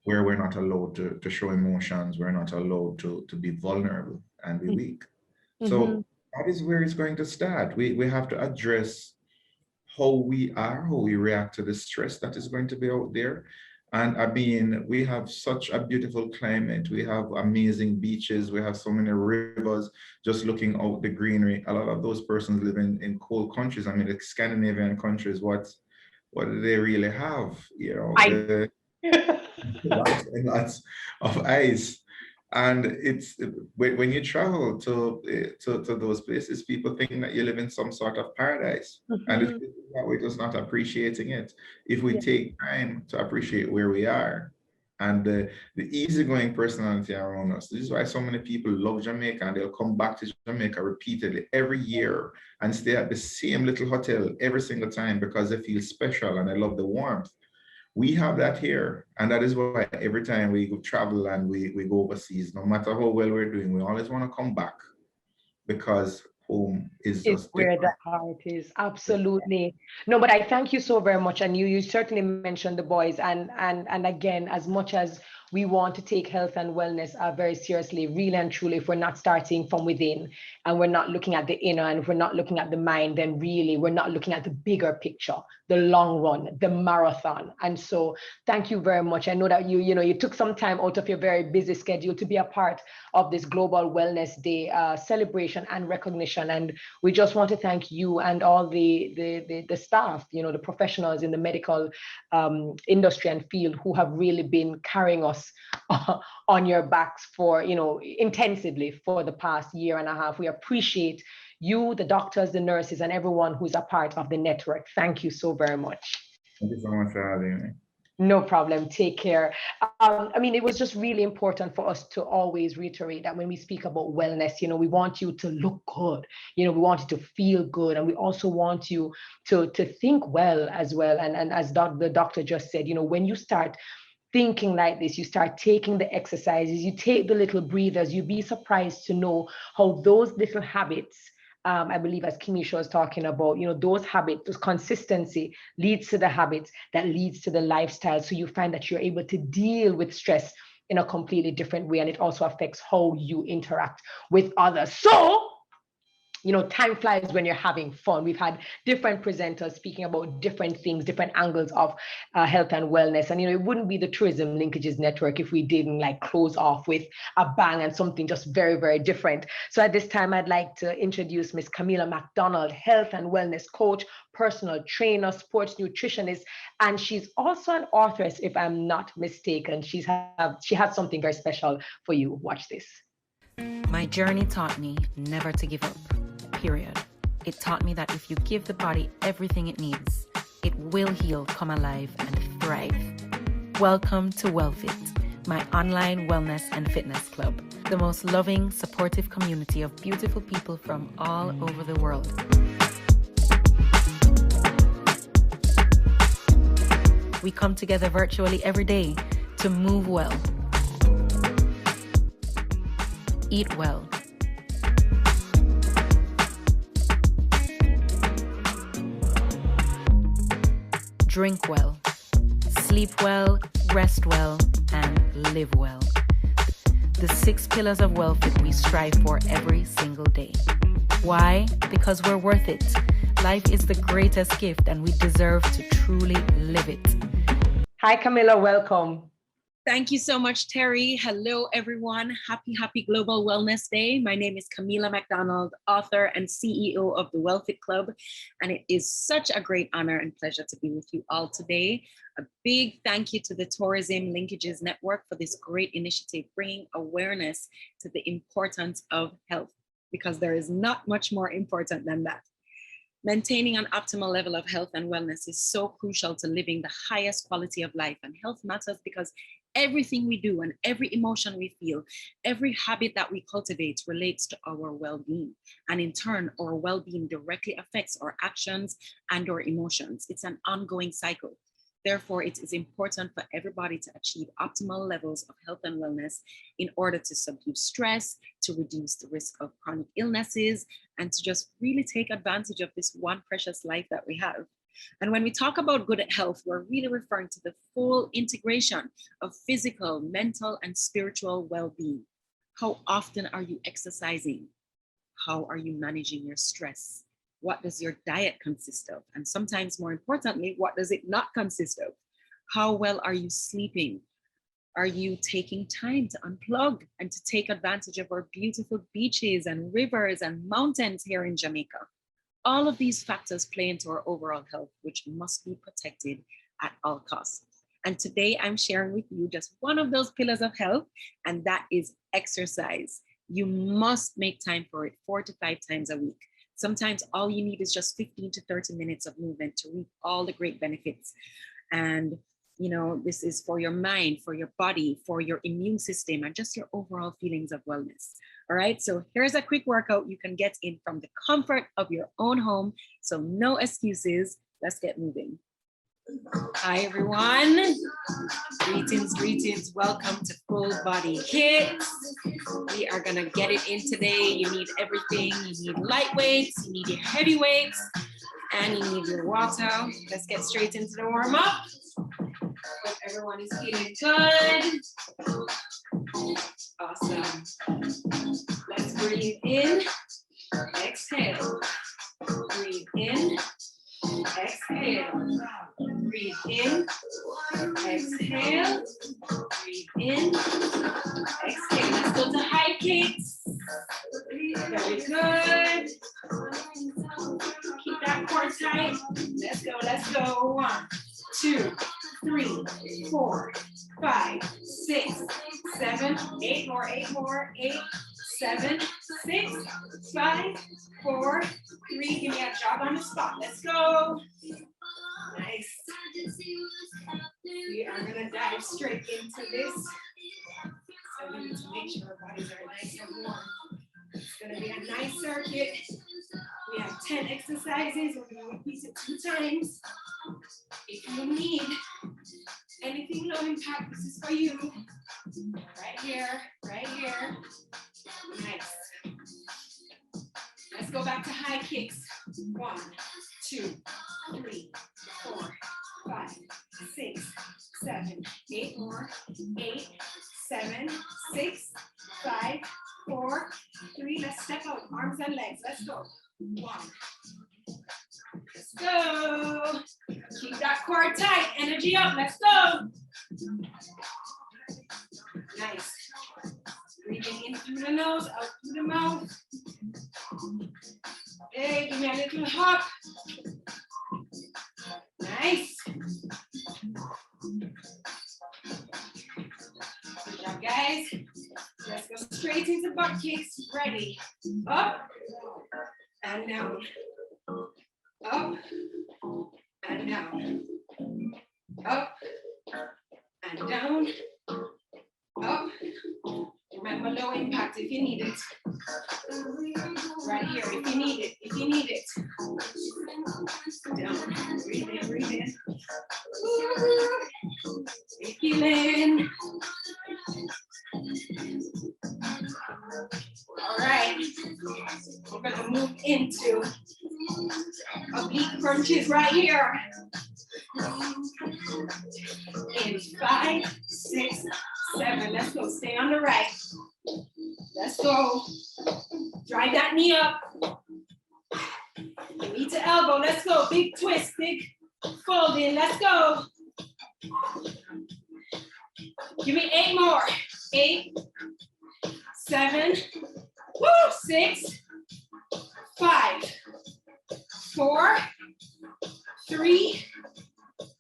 Where we're not allowed to show emotions, we're not allowed to be vulnerable and be weak. So that is where it's going to start. We have to address how we are, how we react to the stress that is going to be out there. And I mean, we have such a beautiful climate. We have amazing beaches. We have so many rivers, just looking out the greenery. A lot of those persons live in cold countries. I mean, the Scandinavian countries, what do they really have? Lots and lots of ice. And it's when you travel to those places, people think that you live in some sort of paradise. And it's that we're just not appreciating it. If we take time to appreciate where we are and the easygoing personality around us. This is why so many people love Jamaica, and they'll come back to Jamaica repeatedly every year and stay at the same little hotel every single time because they feel special and they love the warmth. We have that here, and that is why every time we go travel and we go overseas, no matter how well we're doing, we always want to come back because home is It's just where the different. heart is. Absolutely. No, but I thank you so very much. And you certainly mentioned the boys. And again, as much as we want to take health and wellness very seriously, really and truly, if we're not starting from within and we're not looking at the inner and if we're not looking at the mind, then really we're not looking at the bigger picture, the long run, the marathon. And so thank you very much. I know that you took some time out of your very busy schedule to be a part of this Global Wellness Day celebration and recognition. And we just want to thank you and all the staff, the professionals in the medical industry and field who have really been carrying us on your backs for, intensively for the past year and a half. We appreciate you, the doctors, the nurses, and everyone who's a part of the network. Thank you so very much. Thank you so much for having me. No problem. Take care. It was just really important for us to always reiterate that when we speak about wellness, we want you to look good. We want you to feel good. And we also want you to think well as well. And as the doctor just said, when you start thinking like this, you start taking the exercises, you take the little breathers, you'd be surprised to know how those little habits, I believe as Kemisha was talking about, those habits, those consistency leads to the habits that leads to the lifestyle. So you find that you're able to deal with stress in a completely different way. And it also affects how you interact with others. So, time flies when you're having fun. We've had different presenters speaking about different things, different angles of health and wellness. And, it wouldn't be the Tourism Linkages Network if we didn't close off with a bang and something just very, very different. So at this time, I'd like to introduce Miss Camila Mcdonald, health and wellness coach, personal trainer, sports nutritionist, and she's also an authoress, if I'm not mistaken. She has something very special for you. Watch this. My journey taught me never to give up. Period. It taught me that if you give the body everything it needs, it will heal, come alive, and thrive. Welcome to WellFit, my online wellness and fitness club, the most loving, supportive community of beautiful people from all over the world. We come together virtually every day to move well, eat well, drink well, sleep well, rest well, and live well. The 6 pillars of WellFit we strive for every single day. Why? Because we're worth it. Life is the greatest gift and we deserve to truly live it. Hi, Camila, welcome. Thank you so much, Terry. Hello, everyone. Happy Global Wellness Day. My name is Camila Mcdonald, author and CEO of the WellFit Club. And it is such a great honor and pleasure to be with you all today. A big thank you to the Tourism Linkages Network for this great initiative, bringing awareness to the importance of health, because there is not much more important than that. Maintaining an optimal level of health and wellness is so crucial to living the highest quality of life. And health matters because everything we do and every emotion we feel, every habit that we cultivate relates to our well-being. And in turn, our well-being directly affects our actions and our emotions. It's an ongoing cycle. Therefore, it is important for everybody to achieve optimal levels of health and wellness in order to subdue stress, to reduce the risk of chronic illnesses, and to just really take advantage of this one precious life that we have. And when we talk about good health, we're really referring to the full integration of physical, mental, and spiritual well-being. How often are you exercising? How are you managing your stress? What does your diet consist of? And sometimes more importantly, what does it not consist of? How well are you sleeping? Are you taking time to unplug and to take advantage of our beautiful beaches and rivers and mountains here in Jamaica? All of these factors play into our overall health, which must be protected at all costs. And today I'm sharing with you just one of those pillars of health, and that is exercise. You must make time for it 4 to 5 times a week. Sometimes all you need is just 15 to 30 minutes of movement to reap all the great benefits. And this is for your mind, for your body, for your immune system, and just your overall feelings of wellness. All right, so here's a quick workout you can get in from the comfort of your own home. So no excuses, let's get moving. Hi, everyone. Greetings, greetings. Welcome to Full Body Kicks. We are going to get it in today. You need everything. You need light weights, you need your heavy weights, and you need your water. Let's get straight into the warm up. Hope everyone is feeling good. Awesome. Let's breathe in, exhale. Breathe in, exhale. Breathe in, exhale. Breathe in, exhale. Let's go to high kicks. Very good. Keep that core tight. Let's go, let's go. 1, 2, 3, 4, 5, 6, 7, 8 more, 8 more, 8, 7, 6, 5, 4, 3. Give me a jog on the spot. Let's go. Nice. We are going to dive straight into this. So we need to make sure our bodies are nice and warm. It's going to be a nice circuit. We have 10 exercises. We're going to repeat it 2 times. If you need anything low impact, this is for you. Right here, right here. Nice. Let's go back to high kicks. 1, 2, 3, 4, 5, 6, 7, 8 more. 8, 7, 6, 5, 4, 3. Let's step out, arms and legs. Let's go. 1. Let's go. Keep that core tight. Energy up. Let's go. Nice. Breathing in through the nose, out through the mouth. Hey, give me a little hop. Nice. Good job, guys. Let's go straight into butt kicks. Ready. Up and down. Up and down. Up and down. Up. Remember, low impact if you need it. Right here, if you need it, if you need it. Down. Breathe in, breathe in. Big feeling. All right. We're going to move into oblique crunches right here. In 5, 6, 7. Let's go. Stay on the right. Let's go. Drive that knee up. Knee to elbow. Let's go. Big twist. Big fold in. Let's go. Give me 8 more. 8, 7, 6, 5, 4, 3,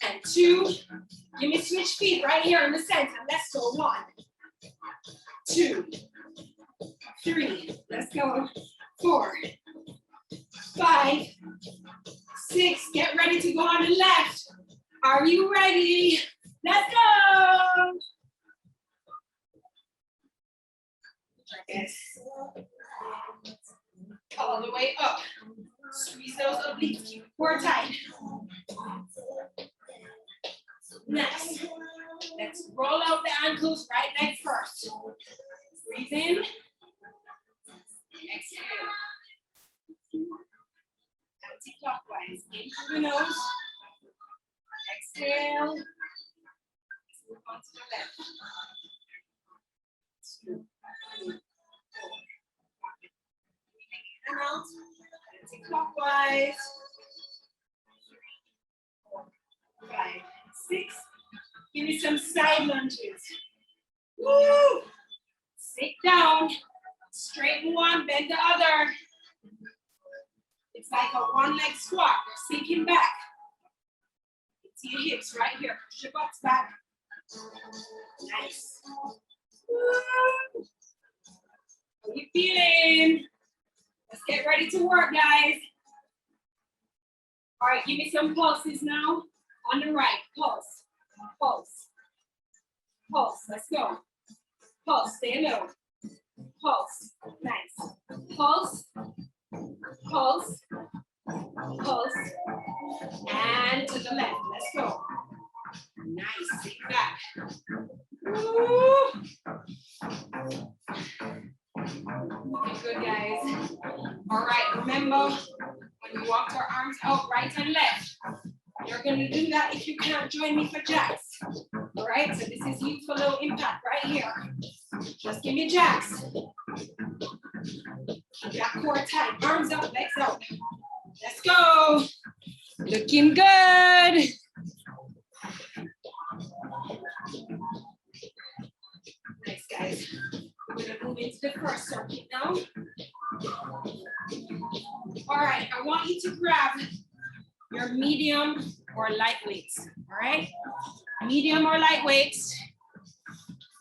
and 2. Give me switch feet right here in the center. Let's go. 1, 2, 3. Let's go. 4, 5, 6. Get ready to go on the left. Are you ready? Let's go. Yes. All the way up. Squeeze those obliques. Keep core tight. Nice. Let's roll out the ankles. Right leg first. Breathe in. Exhale. Anti-clockwise. In through the nose. Exhale. Let's move on to the left. 2, 3, 4. Breathing in and out. Anti-clockwise. 3, 4, 5, 6. Give me some side lunges. Woo! Sit down. Straighten one, bend the other. It's like a 1-leg squat. Sinking back. Into your hips right here. Push your butts back. Nice. Woo! How you feeling? Let's get ready to work, guys. All right, give me some pulses now. On the right, pulse, pulse, pulse. Let's go. Pulse, stay low. Pulse, nice. Pulse, pulse, pulse, and to to the left. Let's go. Nice. Sit back. Woo. Looking good, guys. All right, remember, when we walk our arms out right and left, you're going to do that if you can't join me for jacks. All right, so this is useful low impact right here. Just give me jacks. Back core tight, arms up, legs out. Let's go. Looking good. Nice, guys. We're gonna move into the first circuit now. All right, I want you to grab your medium or light weights, all right? Medium or light weights.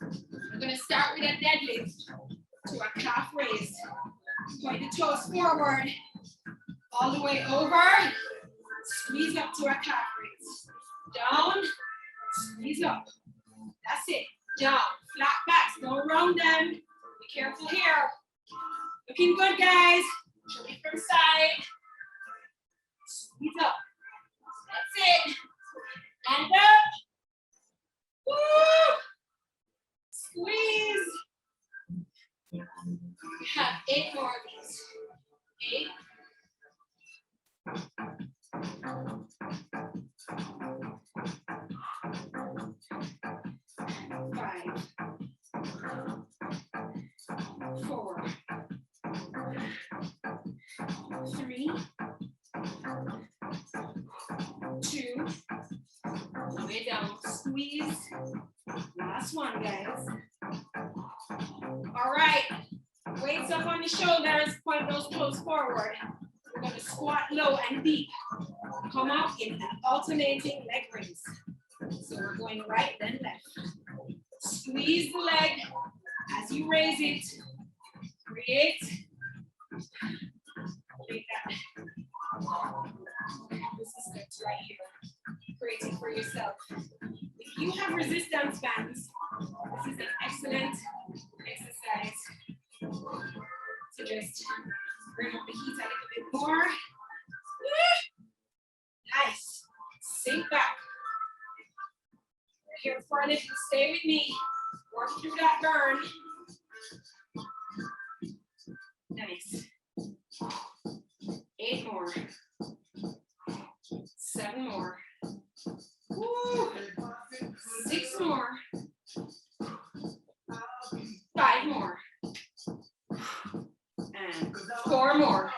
We're gonna start with a deadlift to a calf raise. Point the toes forward, all the way over. Squeeze up to a calf raise. Down, squeeze up. That's it. Down, flat backs, don't round them. Be careful here. Looking good, guys. Show me from side. Squeeze up. That's it. And up. Woo! Squeeze. We have 8 more of these. 8. 5, 4, 3, 2, way down, squeeze. Last one, guys. All right, weights up on the shoulders, point those toes forward. We're gonna squat low and deep. Come up in an alternating leg raise. So we're going right, then left. Squeeze the leg as you raise it. Create that. Resistance right here. Create it for yourself. If you have resistance bands, this is an excellent exercise to just bring up the heat a little bit more. Nice. Sink back. We're here for a little. Stay with me. Work through that burn. Nice. 8 more. 7 more. Woo. 6 more. 5 more. And 4 more.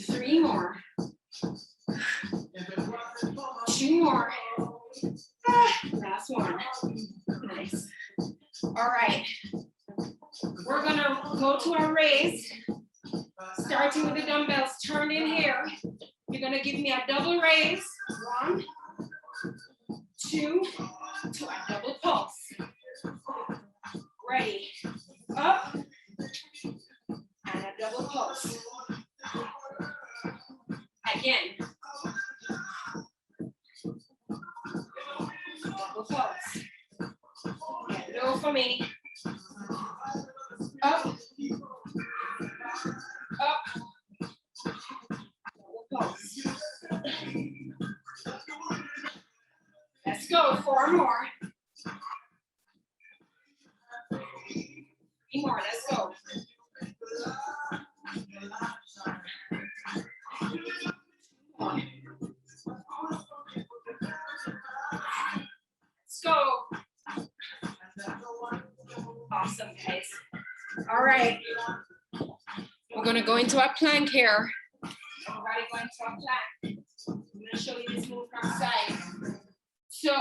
3 more. 2 more. Last one. Nice. All right. We're gonna go to a raise, starting with the dumbbells turned in here. You're gonna give me a double raise. 1, 2, to a double pulse. Ready. Up. And a double pulse. Again. Double pulse. Get low for me. Up. Up. Double pulse. Let's go. 4 more. 3 more. Let's go. Let's go. Awesome, guys. All right. We're going to go into a plank here. Everybody go into a plank. I'm going to show you this move from side. So,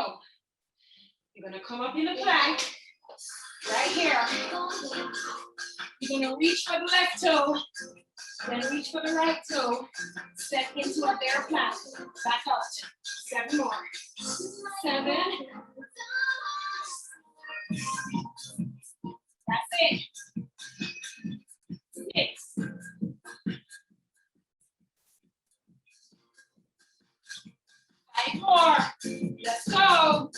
you're going to come up in the plank right here. You're going to reach for the left toe, then reach for the right toe. Step into a bear plank. Back out. 7 more. 7. That's it. 6. 5 more. Let's go.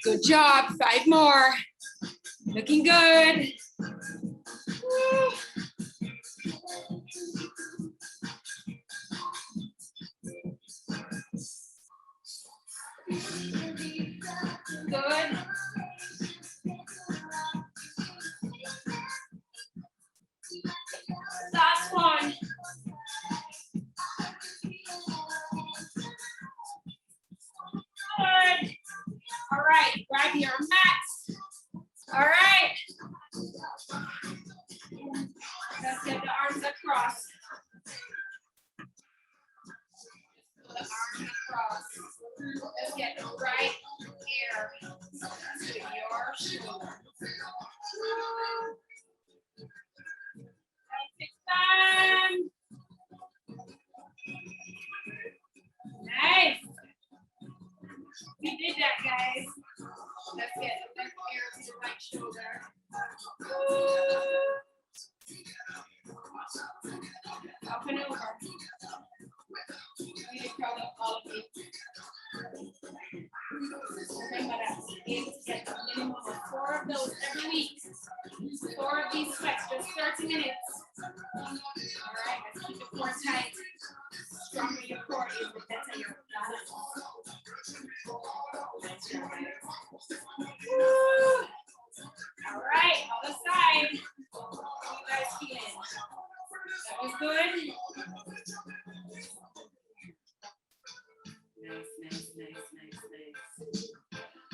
Good job. 5 more. Looking good. Woo. Just get right here to your shoulder. Take time. Nice. We did that, guys. Let's get the left ear to the right shoulder. Up and over. Really proud of all of you. Remember that. Aim to get a minimum of 4 of those every week. 4 of these sweats, just 30 minutes. All right, let's keep the core tight. Stronger your core is, the better your balance. All right, other side. How you guys feeling? That was good. Nice.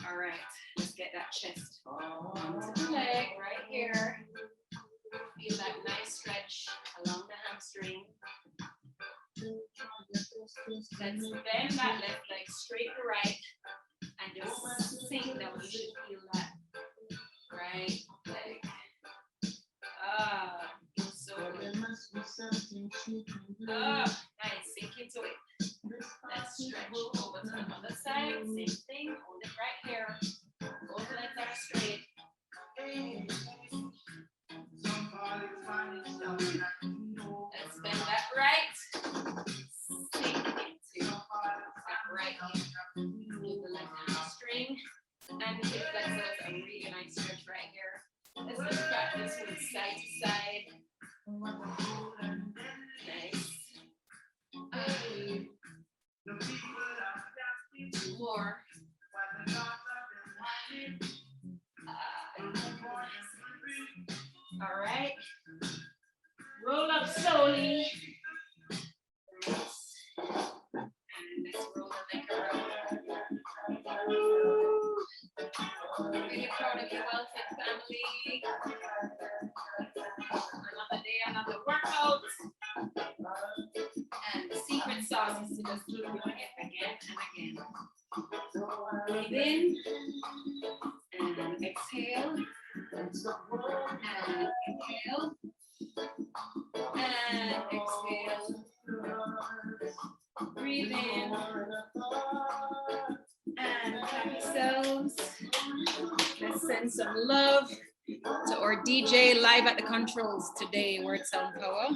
All right, let's get that chest onto the leg right here. Feel that nice stretch along the hamstring. Let's bend that left leg straight to right and just sink down. You should feel that right leg. Feels so good. Nice, sink into it. Let's stretch over to the other side. Same thing. Hold it right here. Both legs are straight. Let's bend that right. Sink into that right here. Move the left hamstring and hip flexors. A really nice stretch right here. Let's just practice from side to side. Nice. 2 more. All right. Roll up slowly. And let's roll the leg around. Really proud of you, WellFit family. Another day, another workout. And the secret sauce is to just keep doing it again and again. Breathe in and exhale. And inhale. And exhale. Breathe in. And clap yourselves. Let's send some love to our DJ live at the controls today, Word Sound Power.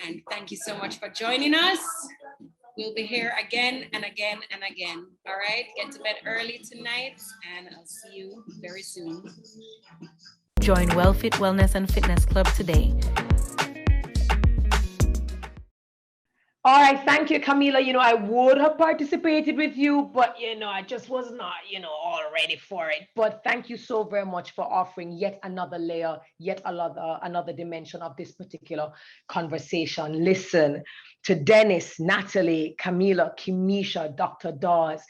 And thank you so much for joining us. We'll be here again and again and again. All right, get to bed early tonight, and I'll see you very soon. Join WellFit Wellness and Fitness Club today. All right, thank you, Camila. I would have participated with you, but, I just was not, all ready for it. But thank you so very much for offering yet another layer, yet another dimension of this particular conversation. Listen, to Dennis, Natalie, Camila, Kimisha, Dr. Dawes,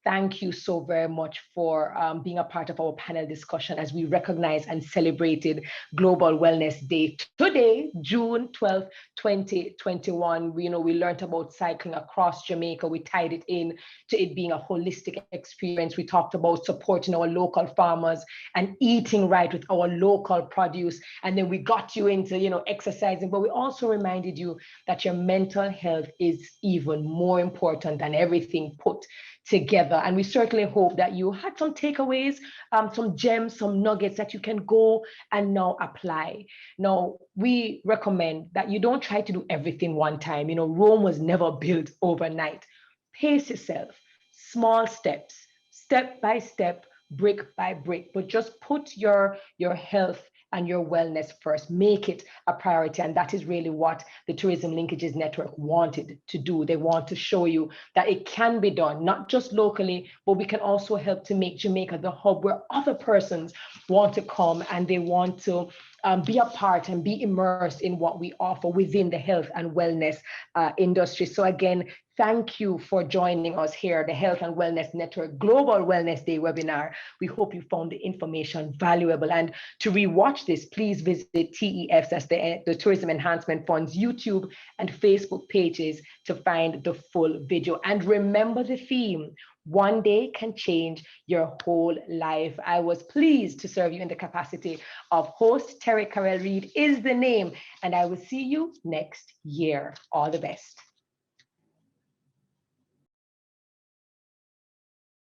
thank you so very much for being a part of our panel discussion as we recognize and celebrated Global Wellness Day today, June 12th, 2021. We learned about cycling across Jamaica. We tied it in to it being a holistic experience. We talked about supporting our local farmers and eating right with our local produce. And then we got you into, exercising, but we also reminded you that your mental health is even more important than everything put together. And we certainly hope that you had some takeaways, some gems, some nuggets that you can go and now apply. Now, we recommend that you don't try to do everything one time. Rome was never built overnight. Pace yourself, small steps, step by step, brick by brick, but just put your health and your wellness first. Make it a priority. And that is really what the Tourism Linkages Network wanted to do. They want to show you that it can be done, not just locally, but we can also help to make Jamaica the hub where other persons want to come and they want to be a part and be immersed in what we offer within the health and wellness industry. So again, thank you for joining us here, the Health and Wellness Network Global Wellness Day webinar. We hope you found the information valuable. And to rewatch this, please visit TEF's, that's the Tourism Enhancement Fund's YouTube and Facebook pages to find the full video. And remember the theme, one day can change your whole life. I was pleased to serve you in the capacity of host. Terry Carell Reed is the name, and I will see you next year. All the best.